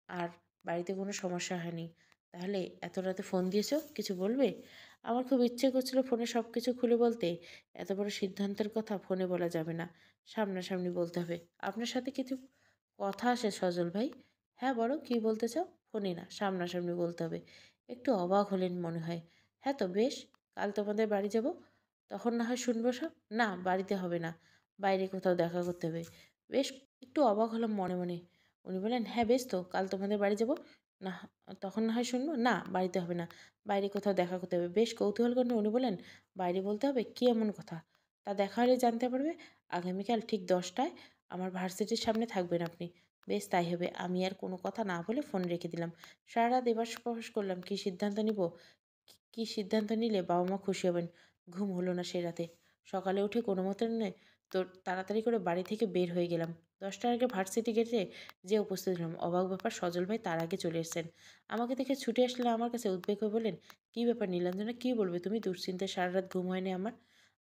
আর বাড়িতে কোনো সমস্যা হয়নি। তাহলে এত রাতে ফোন দিয়েছো? কিছু বলবে?" আমার খুব ইচ্ছে করছিল ফোনে সব কিছু খুলে বলতে। এত বড় সিদ্ধান্তের কথা ফোনে বলা যাবে না। সামনাসামনি বলতে হবে। "আপনার সাথে কিছু কথা আছে সজল ভাই?" "হ্যাঁ, বলো কী বলতে চাও?" "ফোনে না, সামনাসামনি বলতে হবে।" একটু অবাক হলেন মনে হয়। "হ্যাঁ তো বেশ। কাল তোমাদের বাড়ি যাব। তখন না হয় শুনবো সব।" "না, বাড়িতে হবে না। বাইরে কোথাও দেখা করতে হবে।" বেশ একটু অবাক হলাম মনে মনে। উনি বললেন, "হ্যাঁ বেশ তো, কাল তোমাদের বাড়ি যাব। না, তখন না হয় শুনবো।" "না, বাড়িতে হবে না। বাইরে কোথাও দেখা করতে হবে।" বেশ কৌতূহল করে উনি বললেন, "বাইরে বলতে হবে? কী এমন কথা?" "তা দেখা হলে জানতে পারবে। আগামীকাল ঠিক ১০টায় আমার ভার্সিটির সামনে থাকবেন আপনি।" "বেশ তাই হবে।" আমি আর কোনো কথা না বলে ফোন রেখে দিলাম। সারারাত এপাশ ওপাশ করলাম, কী সিদ্ধান্ত নিব। কী সিদ্ধান্ত নিলে বাবা-মা খুশি হবেন। ঘুম হলো না সে রাতে। সকালে উঠে কোনো মতে তাড়াতাড়ি করে বাড়ি থেকে বের হয়ে গেলাম। ১০টার আগে ভার্সিটি গেটে যেয়ে উপস্থিত হলাম। অবাক ব্যাপার, সজল ভাই তার আগে চলে এসেছেন। আমাকে দেখে ছুটে আসলেন আমার কাছে, উদ্বেগ হয়ে বললেন, "কী ব্যাপার নীলাঞ্জনা, কী বলবে তুমি? দুশ্চিন্তায় সারারাত ঘুম হয়নি আমার।"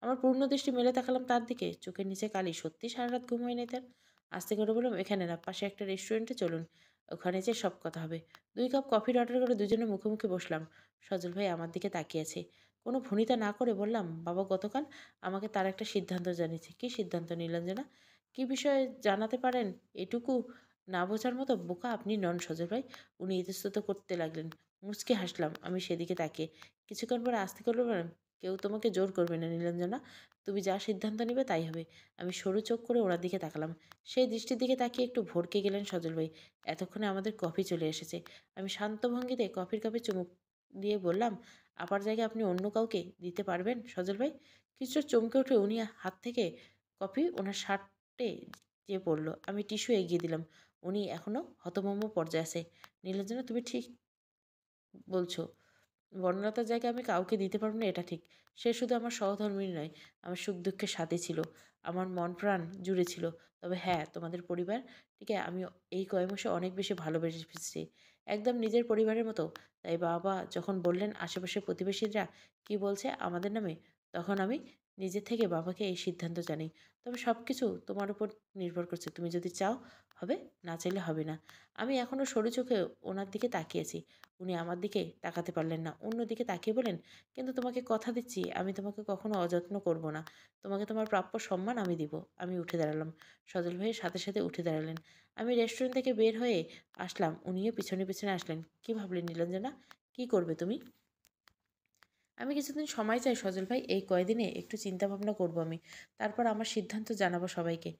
আমার পূর্ণ দৃষ্টি মেলে তাকালাম তার দিকে। চোখের নিচে কালি। সত্যিই সারারাত ঘুম হয়নি তার। আস্তে করে বললাম, "এখানে না, পাশে একটা রেস্টুরেন্টে চলুন। ওখানে যেয়ে সব কথা হবে।" ২ কাপ কফির অর্ডার করে দুজনে মুখোমুখি বসলাম। সজল ভাই আমার দিকে তাকিয়ে আছে। কোনো ভনিতা না করে বললাম, "বাবা গতকাল আমাকে তার একটা সিদ্ধান্ত জানিয়েছে।" "কী সিদ্ধান্ত নীলাঞ্জনা? কী বিষয়ে জানাতে পারেন? এটুকু না বোঝার মতো বোকা আপনি নন সজল ভাই।" উনি ইতস্তত করতে লাগলেন। মুচকি হাসলাম আমি সেদিকে তাকিয়ে। কিছুক্ষণ পরে আস্তে করে বললাম, "কেউ তোমাকে জোর করবে না নীলাঞ্জনা। তুমি যা সিদ্ধান্ত নিবে তাই হবে।" আমি সরু চোখ করে ওনার দিকে তাকালাম। সেই দৃষ্টির দিকে তাকিয়ে একটু ভড়কে গেলেন সজল ভাই। এতক্ষণে আমাদের কফি চলে এসেছে। আমি শান্ত ভঙ্গিতে কফির কাপে চুমুক দিয়ে বললাম, "আপার জায়গায় আপনি অন্য কাউকে দিতে পারবেন সজল ভাই?" কিছুটা চমকে উঠে উনি হাত থেকে কফি ওনার শার্টে যেয়ে পড়ল। আমি টিস্যু এগিয়ে দিলাম। উনি এখনো হতভম্ব পর্যায়ে আছে। "নীলাঞ্জনা তুমি ঠিক বলছ। বনলতার জায়গায় আমি কাউকে দিতে পারব না, এটা ঠিক। সে শুধু আমার সহধর্মিণী নয়, আমার সুখ-দুঃখের সাথী ছিল। আমার মন-প্রাণ জুড়ে ছিল। তবে হ্যাঁ, তোমাদের পরিবারটিকে আমি এই কয়েক মাসে অনেক বেশি ভালোবেসে ফেলেছি। একদম নিজের পরিবারের মতো। তাই বাবা যখন বললেন আশেপাশের প্রতিবেশীরা কী বলছে আমাদের নামে, তখন আমি নিজে থেকে বাবাকে এই সিদ্ধান্ত জানাই। তবে সবকিছু তোমার উপর নির্ভর করছে। তুমি যদি চাও হবে, না চাইলে হবে না।" আমি এখনো সরু চোখে ওনার দিকে তাকিয়ে আছি। উনি আমার দিকে তাকাতে পারলেন না। অন্যদিকে তাকিয়ে বললেন, "কিন্তু তোমাকে কথা দিচ্ছি, আমি তোমাকে কখনো অযত্ন করব না। তোমাকে তোমার প্রাপ্য সম্মান আমি দিব।" আমি উঠে দাঁড়ালাম। সজল ভাইয়ের সাথে সাথে উঠে দাঁড়ালেন। আমি রেস্টুরেন্ট থেকে বের হয়ে আসলাম। উনিও পিছনে পিছনে আসলেন। "কী ভাবলে নীলাঞ্জনা? কী করবে তুমি?" "আমি কিছুদিন সময় চাই সজল ভাই। এই কয়দিনে একটু চিন্তা ভাবনা করব আমি। তারপর আমার সিদ্ধান্ত জানাবো সবাইকে।"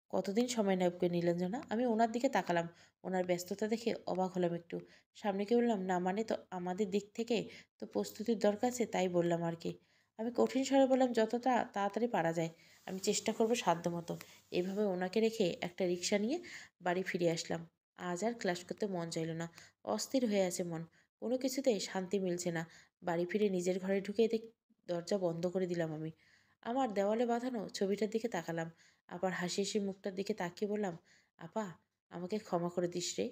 "কতদিন সময় লাগবে নীলাঞ্জনা?" আমি ওনার দিকে তাকালাম। ওনার ব্যস্ততা দেখে অবাক হলাম একটু। সামনে গিয়ে বললাম, "না মানে তো আমাদের দিক থেকে তো প্রস্তুতির দরকার আছে, তাই বললাম আর কি।" আমি কঠিন স্বরে বললাম, "যতটা তাড়াতাড়ি পারা যায়। আমি চেষ্টা করব সাধ্যমতো।" এভাবে ওনাকে রেখে একটা রিক্সা নিয়ে বাড়ি ফিরে আসলাম। আজ আর ক্লাস করতে মন চাইল না। অস্থির হয়ে আছে মন। কোনো কিছুতেই শান্তি মিলছে না। বাড়ি ফিরে নিজের ঘরে ঢুকে দরজা বন্ধ করে দিলাম আমি। আমার দেওয়ালে বাঁধানো ছবিটার দিকে তাকালাম। আবার হাসি, হাসি মুখটার দিকে তাকিয়ে বললাম, "আপা, আমাকে ক্ষমা করে দিস রে।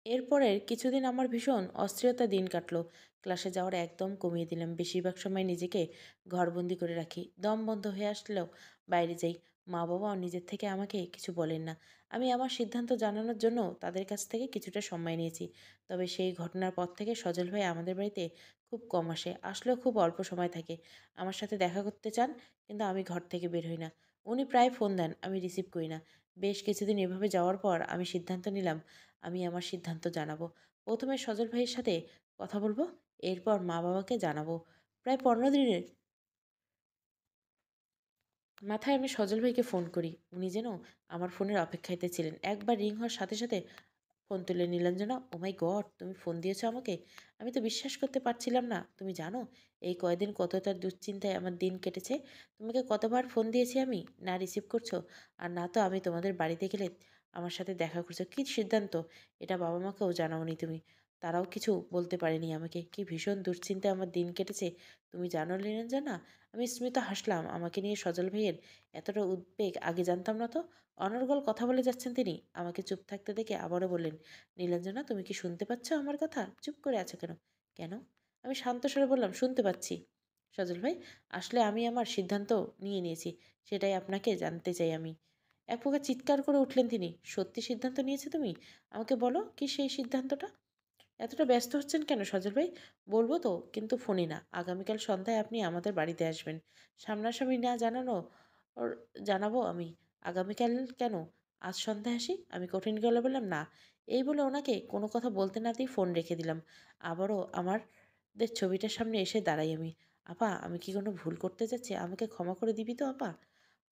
এরপরের কিছুদিন আমার ভীষণ অস্থিরতা দিন কাটলো। ক্লাসে যাওয়ার একদম কমিয়ে দিলাম। বেশিরভাগ সময় নিজেকে ঘরবন্দি করে রাখি। দম বন্ধ হয়ে আসলেও বাইরে যাই। মা বাবাও নিজের থেকে আমাকে কিছু বলেন না। আমি আমার সিদ্ধান্ত জানানোর জন্য তাদের কাছ থেকে কিছুটা সময় নিয়েছি। তবে সেই ঘটনার পর থেকে সজল ভাই আমাদের বাড়িতে খুব কম আসে। আসলেও খুব অল্প সময় থাকে। আমার সাথে দেখা করতে চান, কিন্তু আমি ঘর থেকে বের হই না। উনি প্রায় ফোন দেন, আমি রিসিভ করি না। বেশ কিছুদিন এভাবে যাওয়ার পর আমি সিদ্ধান্ত নিলাম আমি আমার সিদ্ধান্ত জানাবো। প্রথমে সজল ভাইয়ের সাথে কথা বলবো, এরপর মা বাবাকে জানাবো। প্রায় 15 দিনের মাথায় আমি সজল ভাইকে ফোন করি। উনি যেন আমার ফোনের অপেক্ষায়তে ছিলেন। একবার রিং হওয়ার সাথে সাথে ফোন তুলে নীলাঞ্জনা, ও মাই গড! তুমি ফোন দিয়েছো আমাকে? আমি তো বিশ্বাস করতে পারছিলাম না। তুমি জানো এই কয়দিন কতটা দুশ্চিন্তায় আমার দিন কেটেছে? তোমাকে কতবার ফোন দিয়েছি আমি, না রিসিভ করছো, আর না তো আমি তোমাদের বাড়িতে গেলে আমার সাথে দেখা করছো। কী সিদ্ধান্ত? এটা বাবা মাকেও জানাওনি তুমি। তারাও কিছু বলতে পারেনি আমাকে। কি ভীষণ দুশ্চিন্তায় আমার দিন কেটেছে তুমি জানো নীলাঞ্জনা? আমি স্মিত হাসলাম। আমাকে নিয়ে সজল ভাইয়ের এতটা উদ্বেগ আগে জানতাম না তো। অনর্গল কথা বলে যাচ্ছেন তিনি। আমাকে চুপ থাকতে দেখে আবারও বললেন, নীলাঞ্জনা তুমি কি শুনতে পাচ্ছ আমার কথা? চুপ করে আছো কেন? কেন? আমি শান্ত স্বরে বললাম, শুনতে পাচ্ছি। সজল ভাই, আসলে আমি আমার সিদ্ধান্ত নিয়ে নিয়েছি। সেটাই আপনাকে জানতে চাই আমি। এক প্রকার চিৎকার করে উঠলেন তিনি। সত্যি সিদ্ধান্ত নিয়েছে তুমি? আমাকে বলো কি সেই সিদ্ধান্তটা? এতটা ব্যস্ত হচ্ছেন কেন সজল ভাই? বলবো তো, কিন্তু ফোনে না। আগামীকাল সন্ধ্যায় আপনি আমাদের বাড়িতে আসবেন। সামনাসামনি না জানানো ওর জানাবো আমি। আগামীকাল কেন? আজ সন্ধ্যায় আসি? আমি কঠিন গলায় বললাম, না। এই বলে ওনাকে কোনো কথা বলতে না দিয়ে ফোন রেখে দিলাম। আবারও আমাদের ছবিটার সামনে এসে দাঁড়াই আমি। আপা, আমি কি কোনো ভুল করতে যাচ্ছি? আমাকে ক্ষমা করে দিবি তো আপা?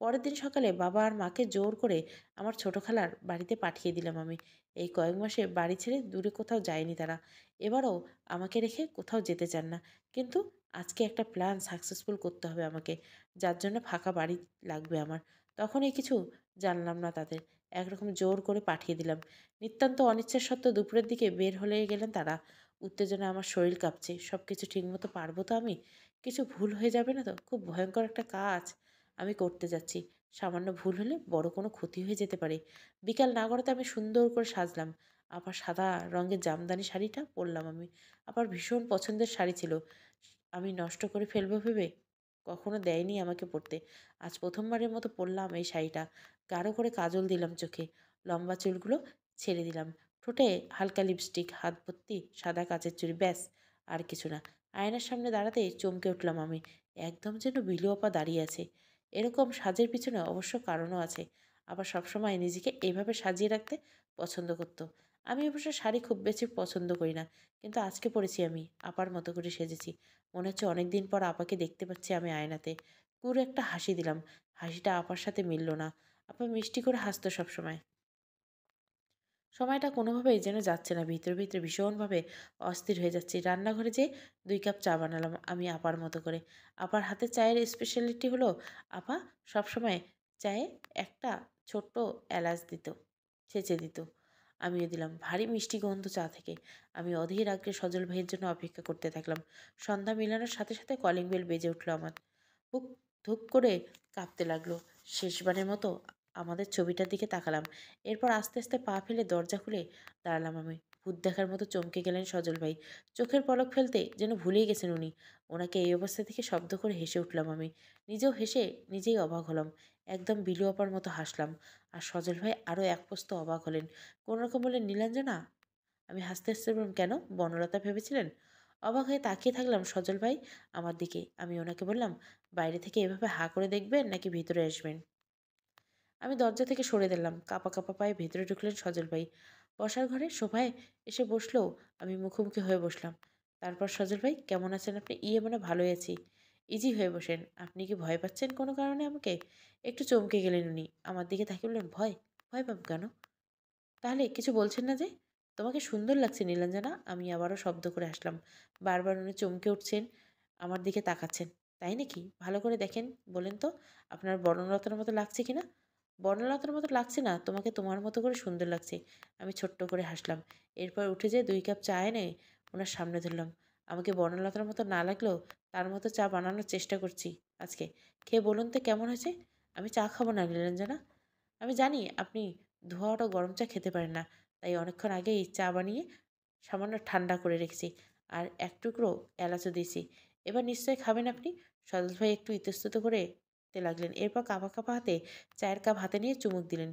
পরের দিন সকালে বাবা আর মাকে জোর করে আমার ছোট খালার বাড়িতে পাঠিয়ে দিলাম আমি। এই কয়েক মাসে বাড়ি ছেড়ে দূরে কোথাও যায়নি তারা। এবারও আমাকে রেখে কোথাও যেতে চান না। কিন্তু আজকে একটা প্ল্যান সাকসেসফুল করতে হবে আমাকে, যার জন্য ফাঁকা বাড়ি লাগবে আমার। তখন এই কিছু জানলাম না তাদের। একরকম জোর করে পাঠিয়ে দিলাম। নিতান্ত অনিচ্ছা সত্ত্বেও দুপুরের দিকে বের হয়ে গেলেন তারা। উত্তেজনায় আমার শরীর কাঁপছে। সব কিছু ঠিকমতো পারবো তো আমি? কিছু ভুল হয়ে যাবে না তো? খুব ভয়ঙ্কর একটা কাজ আমি করতে যাচ্ছি। সামান্য ভুল হলে বড় কোনো ক্ষতি হয়ে যেতে পারে। বিকাল না গড়াতে আমি সুন্দর করে সাজলাম। আবার সাদা রঙের জামদানি শাড়িটা পরলাম আমি। আবার ভীষণ পছন্দের শাড়ি ছিল। আমি নষ্ট করে ফেলবো ভেবে কখনো দেয়নি আমাকে পরতে। আজ প্রথমবারের মতো পরলাম এই শাড়িটা। গাঢ় করে কাজল দিলাম চোখে। লম্বা চুলগুলো ছেড়ে দিলাম। ঠোঁটে হালকা লিপস্টিক, হাত ভর্তি সাদা কাচের চুড়ি, ব্যাস। আর কিছু না। আয়নার সামনে দাঁড়াতেই চমকে উঠলাম আমি। একদম যেন বিলু আপা দাঁড়িয়ে আছে। এরকম সাজের পিছনে অবশ্য কারণও আছে। আবার সবসময় নিজেকে এভাবে সাজিয়ে রাখতে পছন্দ করত। আমি অবশ্য শাড়ি খুব বেশি পছন্দ করি না। কিন্তু আজকে পরেছি আমি। আপার মতো করে সেজেছি। মনে হচ্ছে অনেক দিন পর আপাকে দেখতে পাচ্ছি আমি আয়নাতে। পুরো একটা হাসি দিলাম। হাসিটা আপার সাথে মিলল না। আপা মিষ্টি করে হাসতো সবসময়। সময়টা কোনোভাবেই যেন যাচ্ছে না। ভিতরে ভিতরে ভীষণভাবে অস্থির হয়ে যাচ্ছি। রান্নাঘরে যেয়ে ২ কাপ চা বানালাম আমি আপার মতো করে। আপার হাতের চায়ের স্পেশালিটি হলো, আপা সবসময় চায়ে একটা ছোট্ট এলাচ দিত, ছেঁচে দিত। আমিও দিলাম। ভারী মিষ্টি গন্ধ চা থেকে। আমি অধীর আগ্রহে সজল ভাইয়ের জন্য অপেক্ষা করতে থাকলাম। সন্ধ্যা মিলানোর সাথে সাথে কলিং বেল বেজে উঠল আমার। বুক ধুক করে কাঁপতে লাগলো। শেষবারের মতো আমাদের ছবিটার দিকে তাকালাম। এরপর আস্তে আস্তে পা ফেলে দরজা খুলে দাঁড়ালাম আমি। ভূত দেখার মতো চমকে গেলেন সজল ভাই। চোখের পলক ফেলতে যেন ভুলেই গেছেন উনি। ওনাকে এই অবস্থা থেকে শব্দ করে হেসে উঠলাম আমি। নিজেও হেসে নিজেই অবাক হলাম। একদম বিলু আপার মতো হাসলাম। আর সজল ভাই আরও এক পোস্ত অবাক হলেন। কোনোরকম বললেন, নীলাঞ্জনা? আমি হাসতে হাসতে বললাম, কেন? বনলতা ভেবেছিলেন? অবাক হয়ে তাকিয়ে থাকলাম সজল ভাই আমার দিকে। আমি ওনাকে বললাম, বাইরে থেকে এভাবে হাঁ করে দেখবেন নাকি ভিতরে আসবেন? আমি দরজা থেকে সরে দিলাম। কাঁপা কাঁপা পায়ে ভেতরে ঢুকলেন সজল ভাই। বসার ঘরে সোফায় এসে বসলেও আমি মুখোমুখি হয়ে বসলাম। তারপর, সজল ভাই কেমন আছেন আপনি? ইয়ে মানে ভালোই আছি। ইজি হয়ে বসেন। আপনি কি ভয় পাচ্ছেন কোনো কারণে আমাকে? একটু চমকে গেলেন উনি। আমার দিকে তাকিয়ে বললেন, ভয়? ভয় পাবো কেন? তাহলে কিছু বলছেন না যে? তোমাকে সুন্দর লাগছে নীলাঞ্জনা। আমি আবারও শব্দ করে হাসলাম। বারবার উনি চমকে উঠছেন, আমার দিকে তাকাচ্ছেন। তাই নাকি? ভালো করে দেখেন, বলেন তো আপনার বনলতার মতো লাগছে কিনা? বনলতার মতো লাগছে না, তোমাকে তোমার মতো করে সুন্দর লাগছে। আমি ছোট্ট করে হাসলাম। এরপর উঠে যেয়ে ২ কাপ চা এনে ওনার সামনে ধরলাম। আমাকে বনলতার মতো না লাগলেও তার মতো চা বানানোর চেষ্টা করছি আজকে। খেয়ে বলুন তো কেমন হয়েছে? আমি চা খাবো না নীলাঞ্জনা। আমি জানি আপনি ধোয়া ওটা গরম চা খেতে পারেন না, তাই অনেকক্ষণ আগেই চা বানিয়ে সামান্য ঠান্ডা করে রেখেছি, আর এক টুকরো এলাচও দিয়েছি। এবার নিশ্চয়ই খাবেন আপনি? সজল ভাই একটু ইতস্তত করে তে লাগলেন। এরপর কাঁপা কাঁপা হাতে চায়ের কাপ হাতে নিয়ে চুমুক দিলেন।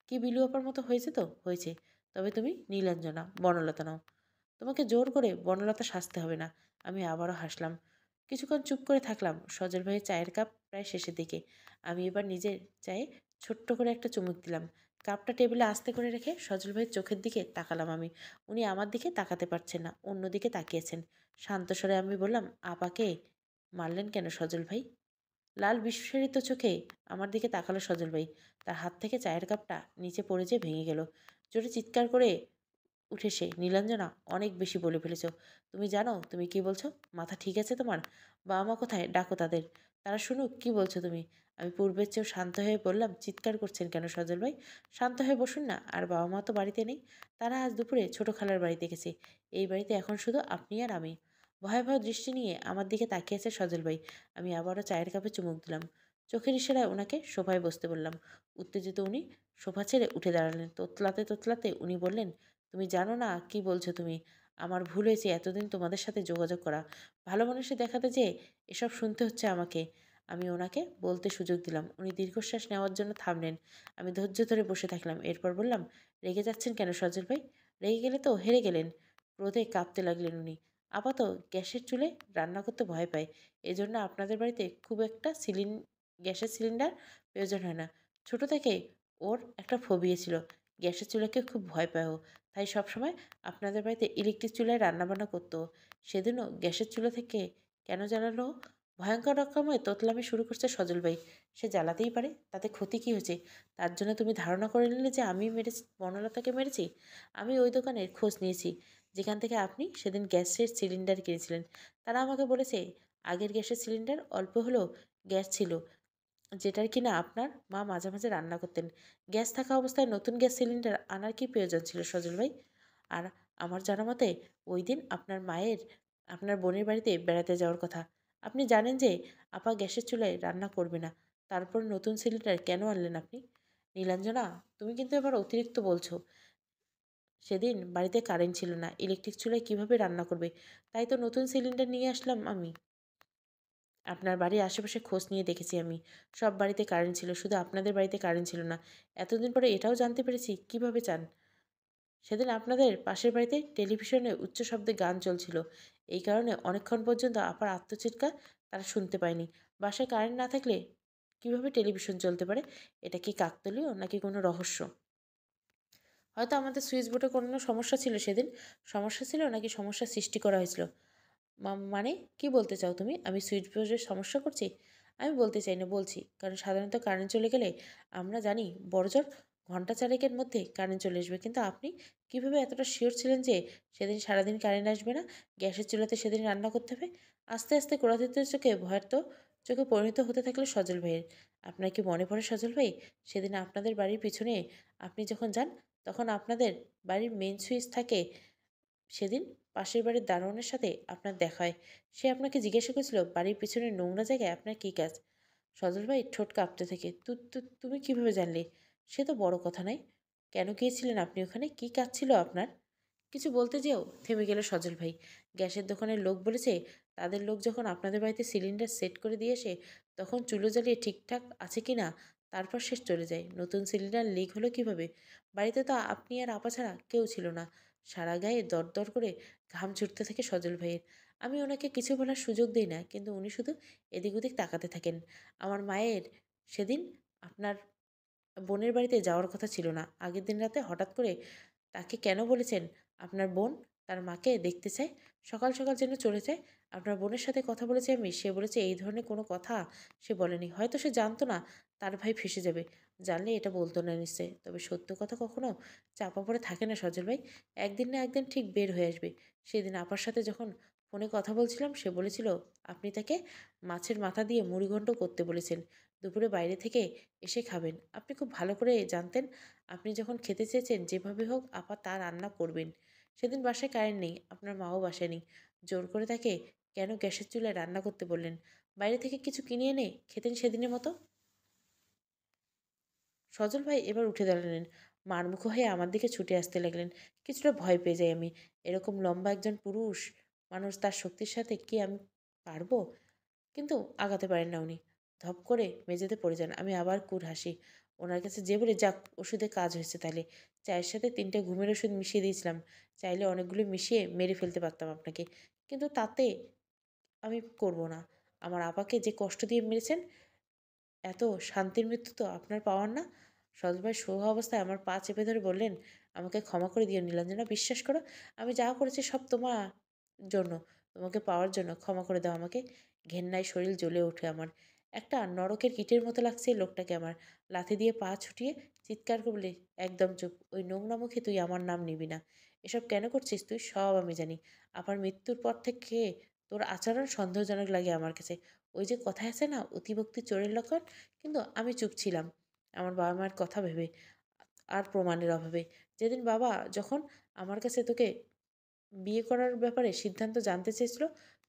কি বিলু আপার মতো হয়েছে তো? হয়েছে। তবে তুমি নীলাঞ্জনা, বনলতা নও। তোমাকে জোর করে বনলতা সাজতে হবে না। আমি আবারও হাসলাম। কিছুক্ষণ চুপ করে থাকলাম। সজল ভাইয়ের চায়ের কাপ প্রায় শেষের দিকে। আমি এবার নিজের চায়ে ছোট্ট করে একটা চুমুক দিলাম। কাপটা টেবিলে আস্তে করে রেখে সজল ভাইয়ের চোখের দিকে তাকালাম আমি। উনি আমার দিকে তাকাতে পারছেন না, অন্যদিকে তাকিয়েছেন। শান্ত স্বরে আমি বললাম, আপাকে মারলেন কেন সজল ভাই? লাল বিস্ফারিত চোখে আমার দিকে তাকালো সজল ভাই। তার হাত থেকে চায়ের কাপটা নিচে পড়ে যেয়ে ভেঙে গেল। জোরে চিৎকার করে উঠে সে, নীলাঞ্জনা, অনেক বেশি বলে ফেলেছ। তুমি জানো তুমি কি বলছো? মাথা ঠিক আছে তোমার? বাবা মা কোথায়? ডাকো তাদের, তারা শুনুক কি বলছো তুমি। আমি পূর্বের চেয়েও শান্ত হয়ে বললাম, চিৎকার করছেন কেন সজল ভাই? শান্ত হয়ে বসুন না। আর বাবা মা তো বাড়িতে নেই, তারা আজ দুপুরে ছোট খালার বাড়িতে গেছে। এই বাড়িতে এখন শুধু আপনি আর আমি। ভয়াবহ দৃষ্টি নিয়ে আমার দিকে তাকিয়েছে সজল ভাই। আমি আবারও চায়ের কাপে চুমুক দিলাম। চোখের ইশারায় ওনাকে সোফায় বসতে বললাম। উত্তেজিত উনি সোফা ছেড়ে উঠে দাঁড়ালেন। তোতলাতে তোতলাতে উনি বললেন, তুমি জানো না কি বলছো তুমি? আমার ভুল হয়েছে এতদিন তোমাদের সাথে যোগাযোগ করা। ভালো মানুষে দেখাতে যেয়ে এসব শুনতে হচ্ছে আমাকে। আমি ওনাকে বলতে সুযোগ দিলাম। উনি দীর্ঘশ্বাস নেওয়ার জন্য থামলেন। আমি ধৈর্য ধরে বসে থাকলাম। এরপর বললাম, রেগে যাচ্ছেন কেন সজল ভাই? রেগে গেলে তো হেরে গেলেন। ক্রোধে কাঁপতে লাগলেন উনি। আপাতত গ্যাসের চুলে রান্না করতে ভয় পায়, এজন্য আপনাদের বাড়িতে খুব একটা গ্যাসের সিলিন্ডার প্রয়োজন হয় না। ছোট থেকে ওর একটা ফোবিয়া ছিল, গ্যাসের চুলাকে খুব ভয় পায় ও। তাই সবসময় আপনাদের বাড়িতে ইলেকট্রিক চুলায় রান্নাবান্না করতো। সেদিনও গ্যাসের চুলা থেকে কেন জ্বালালো? ভয়ঙ্কর রকমের তোতলামি শুরু করছে সজল ভাই। সে জ্বালাতেই পারে, তাতে ক্ষতি কী হয়েছে? তার জন্য তুমি ধারণা করে নিলে যে আমি মেরেছি, বনলতাকে মেরেছি? আমি ওই দোকানের খোঁজ নিয়েছি যেখান থেকে আপনি সেদিন গ্যাসের সিলিন্ডার কিনেছিলেন। তারা আমাকে বলেছে আগের গ্যাসের সিলিন্ডার অল্প হলেও গ্যাস ছিল, যেটার কিনা আপনার মা মাঝে মাঝে রান্না করতেন। গ্যাস থাকা অবস্থায় নতুন গ্যাস সিলিন্ডার আনার কি প্রয়োজন ছিল সজল ভাই? আর আমার জানা মতে ওই দিন আপনার মায়ের আপনার বোনের বাড়িতে বেড়াতে যাওয়ার কথা। আপনি জানেন যে আপা গ্যাসের চুলায় রান্না করবে না, তারপর নতুন সিলিন্ডার কেন আনলেন আপনি? নীলাঞ্জনা, তুমি কিন্তু এবার অতিরিক্ত বলছো। সেদিন বাড়িতে কারেন্ট ছিল না, ইলেকট্রিক চুলায় কিভাবে রান্না করবে? তাই তো নতুন সিলিন্ডার নিয়ে আসলাম আমি। আপনার বাড়ির আশেপাশে খোঁজ নিয়ে দেখেছি আমি। সব বাড়িতে কারেন্ট ছিল, শুধু আপনাদের বাড়িতে কারেন্ট ছিল না। এতদিন পরে এটাও জানতে পেরেছি কিভাবে চান। সেদিন আপনাদের পাশের বাড়িতে টেলিভিশনে উচ্চ শব্দে গান চলছিল। এই কারণে অনেকক্ষণ পর্যন্ত আপার আত্মচিৎকার তারা শুনতে পায়নি। বাসায় কারেন্ট না থাকলে কিভাবে টেলিভিশন চলতে পারে? এটা কি কাকতালীয় নাকি কোনো রহস্য? হয়তো আমাদের সুইচ বোর্ডে কোনো সমস্যা ছিল সেদিন। সমস্যা ছিল নাকি সমস্যার সৃষ্টি করা হয়েছিল? মানে কি বলতে চাও তুমি? আমি সুইচ বোর্ডের সমস্যা করছি? আমি বলতে চাই না, বলছি। কারণ সাধারণত কারেন্ট চলে গেলে আমরা জানি বড়জোর ঘন্টা চারেকের মধ্যে কারেন্ট চলে আসবে। কিন্তু আপনি কিভাবে এতটা শিওর ছিলেন যে সেদিন সারাদিন কারেন্ট আসবে না? গ্যাসের চুলাতে সেদিন রান্না করতে হবে? আস্তে আস্তে ক্রোধান্বিত চোখে ভয়ের তো চোখে পরিণত হতে থাকলো সজল ভাইয়ের। আপনার কি মনে পড়ে সজল ভাই? সেদিন আপনাদের বাড়ির পিছনে আপনি যখন যান, তখন আপনাদের বাড়ির মেইন সুইচ থাকে। সেদিন পাশের বাড়ির দারোয়ানের সাথে আপনার দেখা হয়। সে আপনাকে জিজ্ঞাসা করেছিল বাড়ির পিছনের নোংরা জায়গায় আপনার কী কাজ? সজল ভাই ঠোঁট কাঁপতে থাকে। তুমি কিভাবে জানলে? সে তো বড় কথা নয়। কেন গিয়েছিলেন আপনি ওখানে? কী কাজ ছিল আপনার? কিছু বলতে যেও থেমে গেল সজল ভাই। গ্যাসের দোকানের লোক বলেছে তাদের লোক যখন আপনাদের বাড়িতে সিলিন্ডার সেট করে দিয়ে আসে, তখন চুলো জ্বালিয়ে ঠিকঠাক আছে কি না তারপর সে চলে যায়। নতুন সিলিন্ডার লিক হলো কিভাবে? বাড়িতে তো আপনি আর আপা ছাড়া কেউ ছিল না। সারা গায়ে দরদর করে ঘাম ছুটতে থাকে সজল ভাইয়ের। আমি ওনাকে কিছু বলার সুযোগ দিই না, কিন্তু উনি শুধু এদিক ওদিক তাকাতে থাকেন। আমার মায়ের সেদিন আপনার বোনের বাড়িতে যাওয়ার কথা ছিল না। আগের দিন রাতে হঠাৎ করে তাকে কেন বলেছেন আপনার বোন তার মাকে দেখতে চায়? সকাল সকাল যেন চলে যায়। আপনার বোনের সাথে কথা বলেছি আমি, সে বলেছে এই ধরনের কোনো কথা সে বলেনি। হয়তো সে জানতো না তার ভাই ফেঁসে যাবে। জানলে এটা বলতো না নিশ্চয়ই। তবে সত্য কথা কখনো চাপা পড়ে থাকে না সজল ভাই। একদিন না একদিন ঠিক বের হয়ে আসবে। সেদিন আপার সাথে যখন ফোনে কথা বলছিলাম, সে বলেছিল আপনি তাকে মাছের মাথা দিয়ে মুড়িঘণ্ট করতে বলেছেন। দুপুরে বাইরে থেকে এসে খাবেন। আপনি খুব ভালো করে জানতেন আপনি যখন খেতে চেয়েছেন যেভাবে হোক আপা তা রান্না করবেন। সেদিন বাসায় কারেন্ট নেই, আপনার মাও বাসায় নেই। জোর করে তাকে কেন গ্যাসের চুলায় রান্না করতে বললেন? বাইরে থেকে কিছু কিনে এনে খেতেন সেদিনের মতো। সজল ভাই এবার উঠে দাঁড়ালেন। মারমুখো হয়ে আমার দিকে ছুটে আসতে লাগলেন। কিছুটা ভয় পেয়ে যাই আমি। এরকম লম্বা একজন পুরুষ মানুষ, তার শক্তির সাথে কি আমি পারবো? কিন্তু আগাতে পারেন না উনি। ধপ করে মেঝেতে পড়ে যান। আমি আবার কুড় হাসি। ওনার কাছে যেয়ে বলি, যাক ওষুধে কাজ হয়েছে তাহলে। চায়ের সাথে ৩ টে ঘুমের ওষুধ মিশিয়ে দিয়েছিলাম। চাইলে অনেকগুলো মিশিয়ে মেরে ফেলতে পারতাম আপনাকে। কিন্তু তাতে আমি করব না। আমার আপাকে যে কষ্ট দিয়ে মেরেছেন, এত শান্তির মৃত্যু তো আপনার পাওয়ার না। সজল ভাই শোয়া অবস্থায় আমার পা চেপে ধরে বললেন, আমাকে ক্ষমা করে দিও নীলাঞ্জনা। বিশ্বাস করো, আমি যা করেছি সব তোমার জন্য, তোমাকে পাওয়ার জন্য। ক্ষমা করে দাও আমাকে। ঘেন্নায় শরীর জ্বলে ওঠে আমার। একটা নরকের কীটের মতো লাগছে এই লোকটাকে আমার। লাথি দিয়ে পা ছুটিয়ে চিৎকার করে বলি, একদম চুপ। ওই নোংরা মুখে তুই আমার নাম নিবি না। এসব কেন করছিস তুই? সব আমি জানি। আপার মৃত্যুর পর থেকে তোর আচরণ সন্দেহজনক লাগে আমার কাছে। ওই যে কথায় আছে না, অতিভক্তি চোরের লক্ষণ। কিন্তু আমি চুপ ছিলাম আমার বাবা মায়ের কথা ভেবে আর প্রমাণের অভাবে। যেদিন বাবা যখন আমার কাছে তোকে বিয়ে করার ব্যাপারে সিদ্ধান্ত জানতে চেয়েছিল,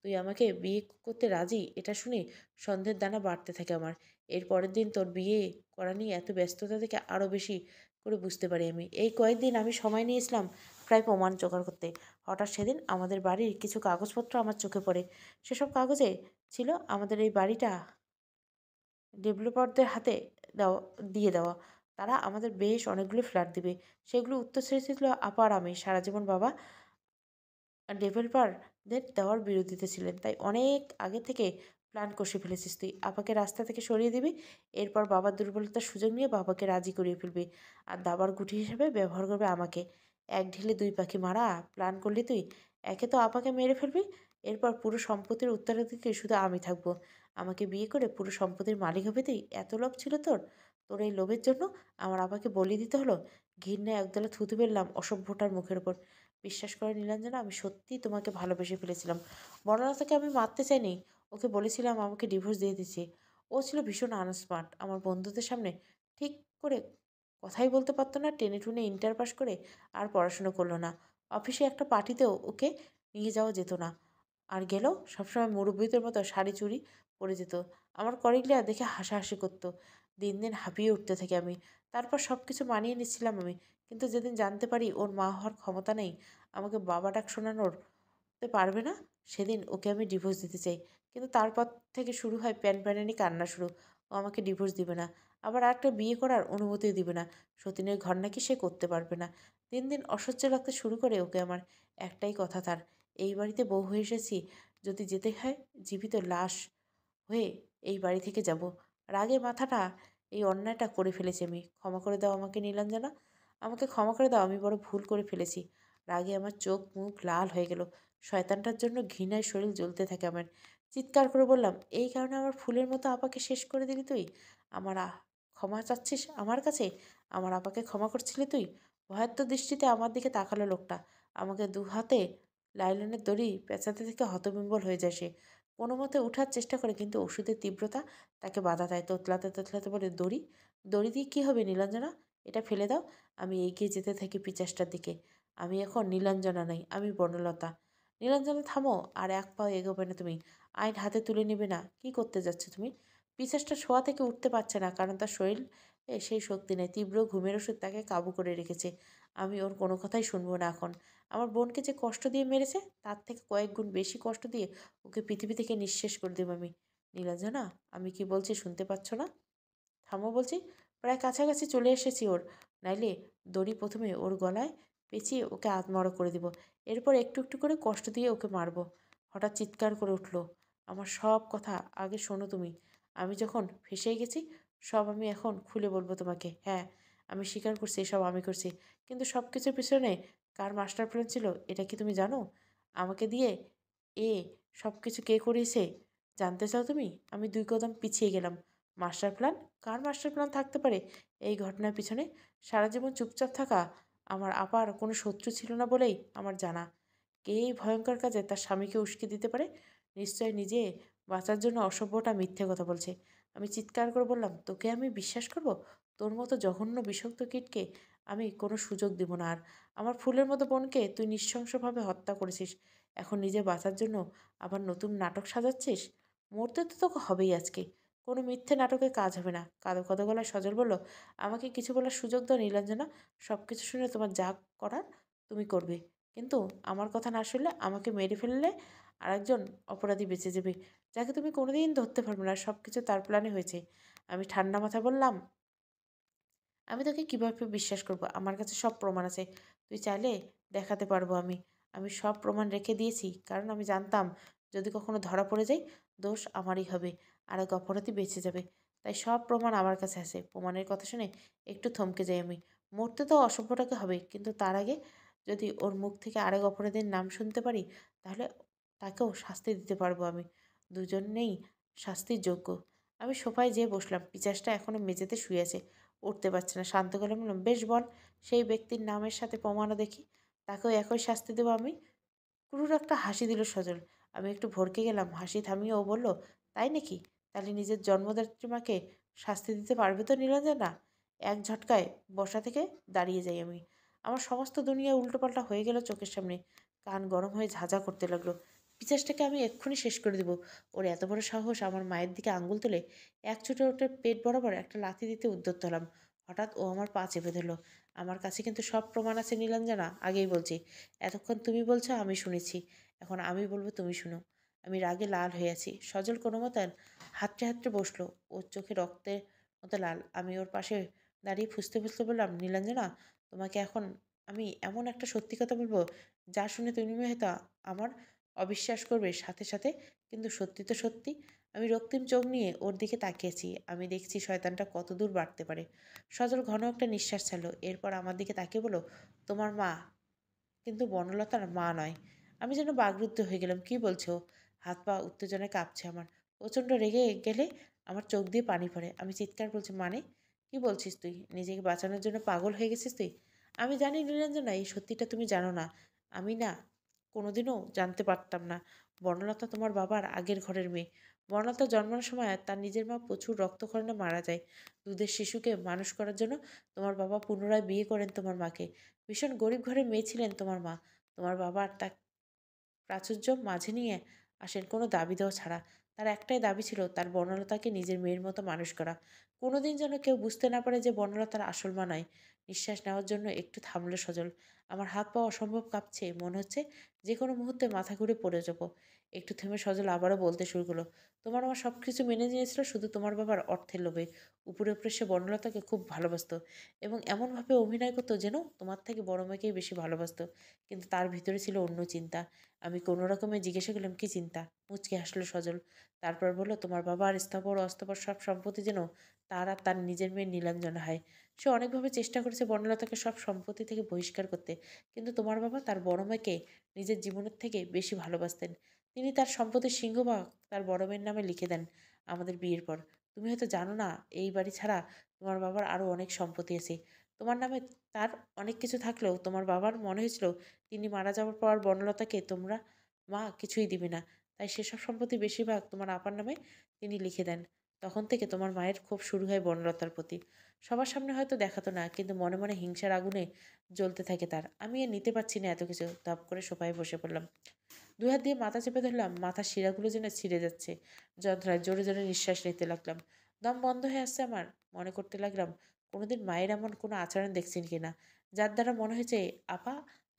তুই আমাকে বিয়ে করতে রাজি, এটা শুনে সন্দেহের দানা বাড়তে থাকে আমার। এর পরের দিন তোর বিয়ে করা নিয়ে এত ব্যস্ততা থেকে আরও বেশি করে বুঝতে পারি আমি। এই কয়েকদিন আমি সময় নিয়েছিলাম প্রায় প্রমাণ জোগাড় করতে। হঠাৎ সেদিন আমাদের বাড়ির কিছু কাগজপত্র আমার চোখে পড়ে। সেসব কাগজে ছিল আমাদের এই বাড়িটা ডেভেলপারদের হাতে দেওয়া দিয়ে দেওয়া। তারা আমাদের বেশ অনেকগুলো ফ্ল্যাট দিবে। সেগুলো উত্তর ছেড়েছিল আপা আর আমি। সারা জীবন বাবা ডেভেলপারদের দেওয়ার বিরোধিতা ছিলেন। তাই অনেক আগে থেকে প্ল্যান কষে ফেলেছিস তুই। আপাকে রাস্তা থেকে সরিয়ে দিবি। এরপর বাবার দুর্বলতার সুযোগ নিয়ে বাবাকে রাজি করিয়ে ফেলবি। আর দাবার গুটি হিসেবে ব্যবহার করবে আমাকে। এক ঢিলে ২ পাখি মারা প্ল্যান করলি তুই। একে তো আপাকে মেরে ফেলবি। এরপর পুরো সম্পত্তির উত্তরাধিকারী শুধু আমি থাকবো। আমাকে বিয়ে করে পুরো সম্পত্তির মালিক হবে তুই। এত লোভ ছিল তোর? তোর এই লোভের জন্য আমার আপাকে বলি দিতে হলো? ঘৃণায় একদলা থুতু ফেললাম অসভ্যটার মুখের ওপর। বিশ্বাস করে নীলাঞ্জনা, আমি সত্যিই তোমাকে ভালোবেসে ফেলেছিলাম। বনলতাকে আমি মারতে চাইনি। ওকে বলেছিলাম আমাকে ডিভোর্স দিয়ে দিচ্ছে। ও ছিল ভীষণ আনস্মার্ট। আমার বন্ধুদের সামনে ঠিক করে কথাই বলতে পারতো না। টেনে টুনে ইন্টার পাস করে আর পড়াশুনো করলো না। অফিসে একটা পার্টিতেও ওকে নিয়ে যাওয়া যেত না। আর গেলেও সবসময় মুরব্বিদের মতো শাড়ি চুড়ি পরে যেত। আমার কলিগরা দেখে হাসাহাসি করতো। দিন দিন হাঁপিয়ে উঠতে থাকি আমি। তারপর সব কিছু মানিয়ে নিচ্ছিলাম আমি। কিন্তু যেদিন জানতে পারি ওর মা হওয়ার ক্ষমতা নেই, আমাকে বাবা ডাক শোনানোর তে পারবে না, সেদিন ওকে আমি ডিভোর্স দিতে চাই। কিন্তু তারপর থেকে শুরু হয় প্যানপ্যানানি কান্না শুরু। ও আমাকে ডিভোর্স দিবে না। আবার আরেকটা বিয়ে করার অনুমতিও দিবে না। সতীনের ঘর নাকি সে করতে পারবে না। দিন দিন অসহ্য লাগতে শুরু করে ওকে আমার। একটাই কথা তার, এই বাড়িতে বউ হয়ে এসেছি, যদি যেতে হয় জীবিত লাশ হয়ে এই বাড়ি থেকে যাব। রাগে মাথাটা এই অন্যায়টা করে ফেলেছি আমি। ক্ষমা করে দাও আমাকে নীলাঞ্জনা। আমাকে ক্ষমা করে দাও, আমি বড় ভুল করে ফেলেছি। রাগে আমার চোখ মুখ লাল হয়ে গেল। শয়তানটার জন্য ঘৃণায় শরীর জ্বলতে থাকে আমার। চিৎকার করে বললাম, এই কারণে আমার ফুলের মতো আপাকে শেষ করে দিলি তুই? আমার ক্ষমা চাচ্ছিস আমার কাছে? আমার আপাকে ক্ষমা করছিলি তুই? ভয়ার্ত দৃষ্টিতে আমার দিকে তাকালো লোকটা। আমাকে দু হাতে লাইলনের দড়ি পেঁচাতে থেকে হতবিম্বল হয়ে যায় সে। কোনো মতে উঠার চেষ্টা করে, কিন্তু ওষুধের তীব্রতা তাকে বাধা দেয়। তোতলাতে তোতলাতে বলে, দড়ি? দড়ি দিয়ে কী হবে নীলাঞ্জনা? এটা ফেলে দাও। আমি এগিয়ে যেতে থাকি পিচাসটার দিকে। আমি এখন নীলাঞ্জনা নই, আমি বনলতা। নীলাঞ্জনা থামো, আর এক পাও এগোবে না তুমি। আইন হাতে তুলে নেবে না। কি করতে যাচ্ছ তুমি? পিচাসটা শোয়া থেকে উঠতে পারছে না, কারণ তার শরীর সেই শক্তি নেই। তীব্র ঘুমের ওষুধ তাকে কাবু করে রেখেছে। আমি ওর কোনো কথাই শুনবো না এখন। আমার বোনকে যে কষ্ট দিয়ে মেরেছে, তার থেকে কয়েক গুণ বেশি কষ্ট দিয়ে ওকে পৃথিবী থেকে নিঃশেষ করে দেবো আমি। নীলাঞ্জনা, আমি কি বলছি শুনতে পাচ্ছ না? থামো বলছি। প্রায় কাছাকাছি চলে এসেছি ওর। নাইলে দড়ি প্রথমে ওর গলায় পেঁচিয়ে ওকে আধমরা করে দিব। এরপর একটু একটু করে কষ্ট দিয়ে ওকে মারব। হঠাৎ চিৎকার করে উঠল, আমার সব কথা আগে শোনো তুমি। আমি যখন ফেঁসেই গেছি, সব আমি এখন খুলে বলবো তোমাকে। হ্যাঁ, আমি স্বীকার করছি এসব আমি করছি। কিন্তু সব কিছুর পিছনে কার মাস্টার প্ল্যান ছিল এটা কি তুমি জানো? আমাকে দিয়ে এ সব কিছু কে করিয়েছে জানতে চাও তুমি? আমি ২ কদম পিছিয়ে গেলাম। Master plan? কার মাস্টার প্ল্যান থাকতে পারে এই ঘটনার পিছনে? সারা জীবন চুপচাপ থাকা আমার আপার কোনো শত্রু ছিল না বলেই আমার জানা। কে এই ভয়ঙ্কর কাজে তার স্বামীকে উস্কে দিতে পারে? নিশ্চয় নিজে বাঁচার জন্য অসভ্যটা মিথ্যে কথা বলছে। আমি চিৎকার করে বললাম, তোকে আমি বিশ্বাস করব? তোর মতো জঘন্য বিষাক্ত কীটকে আমি কোনো সুযোগ দিব না আর। আমার ফুলের মতো বোনকে তুই নৃশংসভাবে হত্যা করেছিস। এখন নিজে বাঁচার জন্য আবার নতুন নাটক সাজাচ্ছিস? মরতে তো তোকে হবেই আজকে। কোনো মিথ্যে নাটকে কাজ হবে না। কাঁদো কাঁদো গলায় সজল বলল, আমাকে কিছু বলার সুযোগ দাও নীলাঞ্জনা। সব কিছু শুনে তোমার যা করার তুমি করবে। কিন্তু আমার কথা না শুনলে আমাকে মেরে ফেললে আরেকজন অপরাধী বেঁচে যাবে, যাকে তুমি কোনোদিন ধরতে পারবে না। সব কিছু তার প্ল্যানে হয়েছে। আমি ঠান্ডা মাথায় বললাম, আমি তোকে কিভাবে বিশ্বাস করব? আমার কাছে সব প্রমাণ আছে। তুই চাইলে দেখাতে পারবো আমি। আমি সব প্রমাণ রেখে দিয়েছি, কারণ আমি জানতাম যদি কখনো ধরা পড়ে যাই, দোষ আমারই হবে, আর এক অপরাধী বেঁচে যাবে। তাই সব প্রমাণ আমার কাছে আছে। প্রমাণের কথা শুনে একটু থমকে যাই আমি। মরতে তো অসভ্যটাকে হবে, কিন্তু তার আগে যদি ওর মুখ থেকে আরেক অপরাধীর নাম শুনতে পারি, তাহলে তাকেও শাস্তি দিতে পারবো আমি। দুজনেই শাস্তির যোগ্য। আমি সোফায় যেয়ে বসলাম। পিচাসটা এখনো মেঝেতে শুয়ে আছে, উঠতে পারছে না। শান্ত গলায় বললাম, বেশ বল, সেই ব্যক্তির নামের সাথে প্রমাণও দেখি। তাকেও একই শাস্তি দেবো আমি। ক্রুর একটা হাসি দিল সজল। আমি একটু ভড়কে গেলাম। হাসি থামিয়ে ও বলল, তাই নাকি? তাহলে নিজের জন্মদাত্রী মাকে শাস্তি দিতে পারবে তো নীলাঞ্জনা? এক ঝটকায় বসা থেকে দাঁড়িয়ে যাই আমি। আমার সমস্ত দুনিয়া উল্টোপাল্টা হয়ে গেল চোখের সামনে। কান গরম হয়ে ঝাঁঝা করতে লাগলো। পিচাসটাকে আমি এক্ষুনি শেষ করে দেবো। ওর এত বড় সাহস আমার মায়ের দিকে আঙ্গুল তুলে এক ছুটে ওঠে পেট বরাবর একটা লাথি দিতে উদ্যত হলাম। হঠাৎ ও আমার পা চেপে ধরলো। আমার কাছে কিন্তু সব প্রমাণ আছে নীলাঞ্জনা, আগেই বলছি। এতক্ষণ তুমি বলছো, আমি শুনেছি। এখন আমি বলবো, তুমি শুনো। আমি রাগে লাল হয়ে আছি। সজল কোনো মতেন হাতড়ে হাতড়ে বসলো। ওর চোখে রক্তের মতো লাল। আমি ওর পাশে দাঁড়িয়ে ফুঁসতে ফুঁসতে বললাম, নীলাঞ্জনা, তোমাকে এখন আমি এমন একটা সত্যি কথা বলবো, যা শুনে তুমি হয়তো আমার অবিশ্বাস করবে, সাথে সাথে কিন্তু সত্যি তো সত্যি। আমি রক্তিম চোখ নিয়ে ওর দিকে তাকিয়েছি। আমি দেখছি শয়তানটা কত দূর বাড়তে পারে। সজল ঘন একটা নিঃশ্বাস ছাড়লো। এরপর আমার দিকে তাকিয়ে বলো, তোমার মা কিন্তু বনলতার মা নয়। আমি যেন বাকরুদ্ধ হয়ে গেলাম। কি বলছো? হাত পা উত্তেজনায় কাঁপছে আমার। প্রচণ্ড রেগে গেলে আমার চোখ দিয়ে পানি পড়ে। আমি চিৎকার করছি, মানে কি বলছিস তুই? নিজেকে বাঁচানোর জন্য পাগল হয়ে গেছিস তুই? আমি জানি নীলাঞ্জনা, এই সত্যিটা তুমি জানো না। আমি না কোনোদিনও জানতে পারতাম না। বনলতা তোমার বাবার আগের ঘরের মেয়ে। বনলতা জন্মানোর সময় তার নিজের মা প্রচুর রক্তক্ষরণে মারা যায়। দুধের শিশুকে মানুষ করার জন্য তোমার বাবা পুনরায় বিয়ে করেন তোমার মাকে। ভীষণ গরিব ঘরের মেয়ে ছিলেন তোমার মা। তোমার বাবার তা প্রাচুর্য মাঝে নিয়ে আসেন কোনো দাবি দেওয়া ছাড়া। তার একটাই দাবি ছিল তার বনলতাকে নিজের মেয়ের মতো মানুষ করা। কোনোদিন যেন কেউ বুঝতে না পারে যে বনলতার আসল মা নয়। নিঃশ্বাস নেওয়ার জন্য একটু থামলো সজল। আমার হাত পা অসম্ভব কাঁপছে। মনে হচ্ছে যে কোনো মুহূর্তে মাথা ঘুরে পড়ে যাব। একটু থেমে সজল আবারও বলতে শুরু করলো, তোমার মা সব কিছু মেনে নিয়েছিল শুধু তোমার বাবার অর্থের লোভে। উপরে উপরে সে বনলতাকে খুব ভালোবাসতো এবং এমনভাবে অভিনয় করতো যেন তোমার থেকে বড় মেয়েকেই বেশি ভালোবাসতো। কিন্তু তার ভিতরে ছিল অন্য চিন্তা। আমি কোনো রকমে জিজ্ঞাসা করলাম, কী চিন্তা? মুচকি হাসলো সজল। তারপর বলল, তোমার বাবা আর স্থাবর অস্থাবর সব সম্পত্তি যেন তার আর তার নিজের মেয়ের নীলাঞ্জনা হয়। সে অনেকভাবে চেষ্টা করেছে বনলতাকে সব সম্পত্তি থেকে বহিষ্কার করতে, কিন্তু তোমার বাবা তার বড় মেয়েকে নিজের জীবনের থেকে বেশি ভালোবাসতেন। তিনি তার সম্পত্তির সিংহভাগ তার বড় মেয়ের নামে লিখে দেন আমাদের বিয়ের পর। তুমি হয়তো জানো না, এই বাড়ি ছাড়া তোমার বাবার আরও অনেক সম্পত্তি আছে। তোমার নামে তার অনেক কিছু থাকলেও তোমার বাবার মনে হয়েছিল তিনি মারা যাওয়ার পর বনলতাকে তোমরা মা কিছুই দিবে না। তাই সেসব সম্পত্তি বেশিরভাগ তোমার আপার নামে তিনি লিখে দেন। তখন থেকে তোমার মায়ের ক্ষোভ শুরু হয় বনলতার প্রতি। সবার সামনে হয়তো দেখাতো না, কিন্তু মনে মনে হিংসার আগুনে জ্বলতে থাকে তার। আমি আর নিতে পারছি না এত কিছু। ধপ করে সোফায় বসে পড়লাম। দুই হাত দিয়ে মাথা চেপে ধরলাম। মাথার শিরাগুলো যেন ছিঁড়ে যাচ্ছে। যন্ত্রণায় জোরে জোরে নিঃশ্বাস নিতে লাগলাম। দম বন্ধ হয়ে আসছে আমার। মনে করতে লাগলাম, কোনোদিন মায়ের এমন কোনো আচরণ দেখছেন কিনা, যার দ্বারা মনে হয়েছে আপা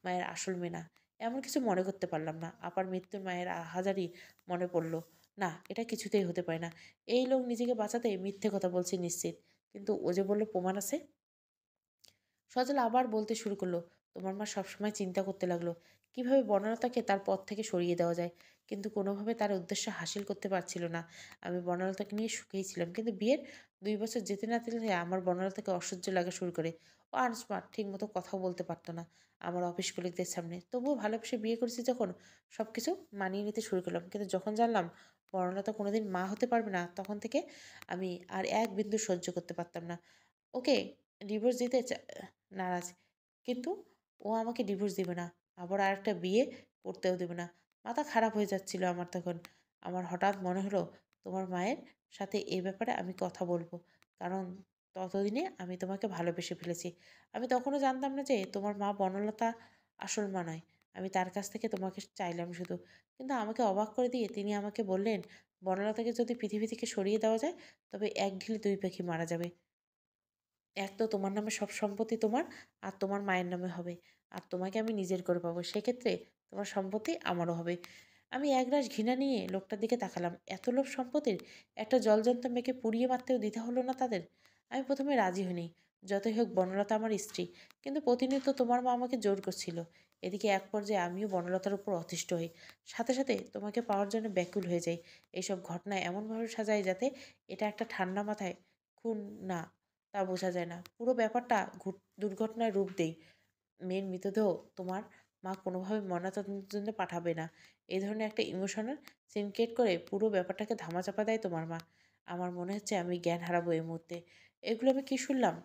মায়ের আসল মেয়ে না। এমন কিছু মনে করতে পারলাম না। আপার মৃত্যুর মায়ের হাজারই মনে পড়ল। না, এটা কিছুতেই হতে পারে না। এই লোক নিজেকে বাঁচাতে মিথ্যে কথা বলছে নিশ্চিত। কিন্তু ও যে বলল প্রমাণ আছে। সজল আবার বলতে শুরু করলো, তোমার মা সবসময় চিন্তা করতে লাগলো কিভাবে বনলতাকে তার পথ থেকে সরিয়ে দেওয়া যায়, কিন্তু কোনোভাবে তার উদ্দেশ্য হাসিল করতে পারছিল না। আমি বনলতাকে নিয়ে সুখেই ছিলাম, কিন্তু বিয়ের 2 বছর যেতে না যেতে আমার বনলতাকে অসহ্য লাগা শুরু করে। ও আনস্মার্ট, ঠিক মতো কথাও বলতে পারতো না আমার অফিস কলিগদের সামনে। তবুও ভালোবেসে বিয়ে করেছি যখন, সব কিছু মানিয়ে নিতে শুরু করলাম। কিন্তু যখন জানলাম বনলতা কোনোদিন মা হতে পারবে না, তখন থেকে আমি আর এক বিন্দু সহ্য করতে পারতাম না। ওকে ডিভোর্স দিতে নারাজ, কিন্তু ও আমাকে ডিভোর্স দিবে না, আবার আরেকটা বিয়ে করতেও দেবে না। মাথা খারাপ হয়ে যাচ্ছিল আমার তখন। আমার হঠাৎ মনে হলো তোমার মায়ের সাথে এ ব্যাপারে আমি কথা বলবো, কারণ ততদিনে আমি তোমাকে ভালোবেসে ফেলেছি। আমি তখনও জানতাম না যে তোমার মা বনলতা আসল মা নয়। আমি তার কাছ থেকে তোমাকে চাইলাম শুধু, কিন্তু আমাকে অবাক করে দিয়ে তিনি আমাকে বললেন, বনলতাকে যদি পৃথিবী থেকে সরিয়ে দেওয়া যায় তবে এক ঢিলে ২ পাখি মারা যাবে। এক তো তোমার নামে সব সম্পত্তি তোমার, আর তোমার মায়ের নামে হবে। আর তোমাকে আমি নিজের করে পাবো। সেক্ষেত্রে তোমার সম্পত্তি আমারও হবে। আমি একরাশ ঘৃণা নিয়ে লোকটার দিকে তাকালাম। এত লোভ সম্পত্তির! একটা জলজ্যান্ত মেয়েকে পুড়িয়ে মারতেও দ্বিধা হলো না তাদের। আমি ১ম এ রাজি হইনি। যতই হোক বনলতা আমার স্ত্রী। কিন্তু প্রতিনিয়ত তোমার মা আমাকে জোর করছিল। এদিকে এক পর্যায়ে আমিও বনলতার উপর অতিষ্ঠ হই। সাথে, সাথে তোমাকে পাওয়ার জন্য ব্যাকুল হয়ে যাই। এইসব ঘটনা এমনভাবে সাজাই যাতে এটা একটা ঠান্ডা মাথায় খুন না তা বোঝা যায় না। পুরো ব্যাপারটা দুর্ঘটনার রূপ দেই। মেয়ের মৃতদেহ তোমার মা কোনোভাবে ময়নাতদন্তের জন্য পাঠাবে না। এই ধরনের একটা ইমোশনাল সিন ক্রিয়েট করে পুরো ব্যাপারটাকে ধামাচাপা দেয় তোমার মা। আমার মনে হচ্ছে আমি জ্ঞান হারাবো এই মুহূর্তে। এগুলো আমি কি শুনলাম?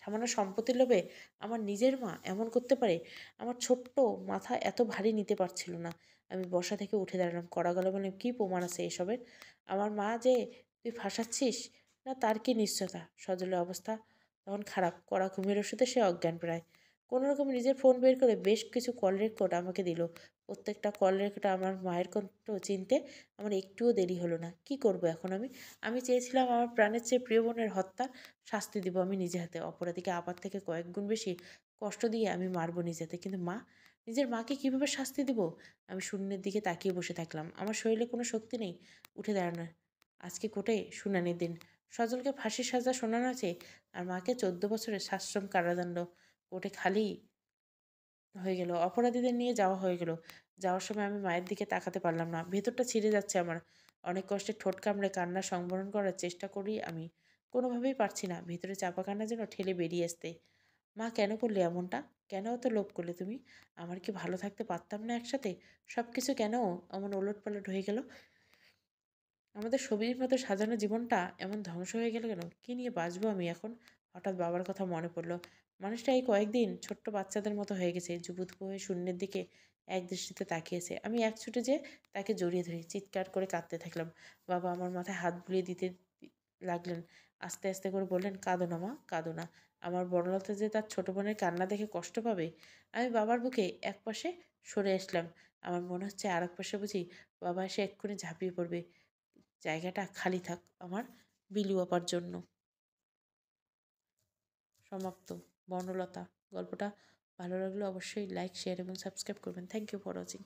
সামান্য সম্পত্তির লোভে আমার নিজের মা এমন করতে পারে? আমার ছোট্ট মাথা এত ভারী নিতে পারছিল না। আমি বসা থেকে উঠে দাঁড়ালাম। কড়া গলায় বললাম, "কী প্রমাণ আছে এসবের? আমার মা যে তুই ফাঁসাচ্ছিস? না তার কি নিশ্চয়তা?" সজলের অবস্থা তখন খারাপ। কড়া ঘুমের ওষুধে সে অজ্ঞান প্রায়। কোনোরকমে নিজের ফোন বের করে বেশ কিছু কল রেকর্ড আমাকে দিল। প্রত্যেকটা কল রেকর্ডে আমার মায়ের কণ্ঠ চিনতে আমার একটুও দেরি হলো না। কি করব এখন আমি? আমি চেয়েছিলাম আমার প্রাণের চেয়ে প্রিয় বোনের হত্যার শাস্তি দিব আমি নিজে হাতে। অপরাধীকে আপার থেকে কয়েক গুণ বেশি কষ্ট দিয়ে আমি মারব নিজে হাতে। কিন্তু মা? নিজের মাকে কিভাবে শাস্তি দিব? আমি শূন্যের দিকে তাকিয়ে বসে থাকলাম। আমার শরীরে কোনো শক্তি নেই উঠে দাঁড়ানোর। আজকে কোর্টে শুনানির দিন। সজলকে ফাঁসির সাজা শোনানো আছে আর মাকে ১৪ বছরের সাশ্রম কারাদণ্ড। কোর্টে খালি হয়ে গেল। অপরাধীদের নিয়ে যাওয়া হয়ে গেল। যাওয়ার সময় আমি মায়ের দিকে তাকাতে পারলাম না। ভেতরটা ছিঁড়ে যাচ্ছে আমার। অনেক কষ্টে ঠোঁট কামড়ে কান্না সংবরণ করার চেষ্টা করি আমি। কোনোভাবেই পারছি না। ভেতরে চাপা কান্না যেন ঠেলে বেরিয়ে আসতে। মা কেন করলে এমনটা? কেন এত লোভ করলে তুমি? আমার কি ভালো থাকতে পারতাম না একসাথে? সবকিছু কেন এমন ওলটপালট হয়ে গেল? আমাদের ছবির মতো সাজানো জীবনটা এমন ধ্বংস হয়ে গেল কেন? কী নিয়ে বাঁচবো আমি এখন? হঠাৎ বাবার কথা মনে পড়ল। মানুষটা এই কয়েকদিন ছোট্ট বাচ্চাদের মতো হয়ে গেছে। জুবুথুবু হয়ে শূন্যের দিকে একদৃষ্টিতে তাকিয়েছে। আমি এক ছুটে যেয়ে তাকে জড়িয়ে ধরি। চিৎকার করে কাঁদতে থাকলাম। বাবা আমার মাথায় হাত বুলিয়ে দিতে লাগলেন। আস্তে, আস্তে করে বললেন, "কাঁদো না মা, কাঁদো না। আমার বড়লতা যে তার ছোট বোনের কান্না দেখে কষ্ট পাবে।" আমি বাবার বুকে একপাশে সরে আসলাম। আমার মনে হচ্ছে আরেক পাশে বুঝি বাবা এসে এক্ষুনি ঝাঁপিয়ে পড়বে। জায়গাটা খালি থাক আমার বিলু আপার জন্য। সমাপ্ত। বনলতা। গল্পটা ভালো লাগলে অবশ্যই লাইক, শেয়ার এবং সাবস্ক্রাইব করবেন। Thank you for watching.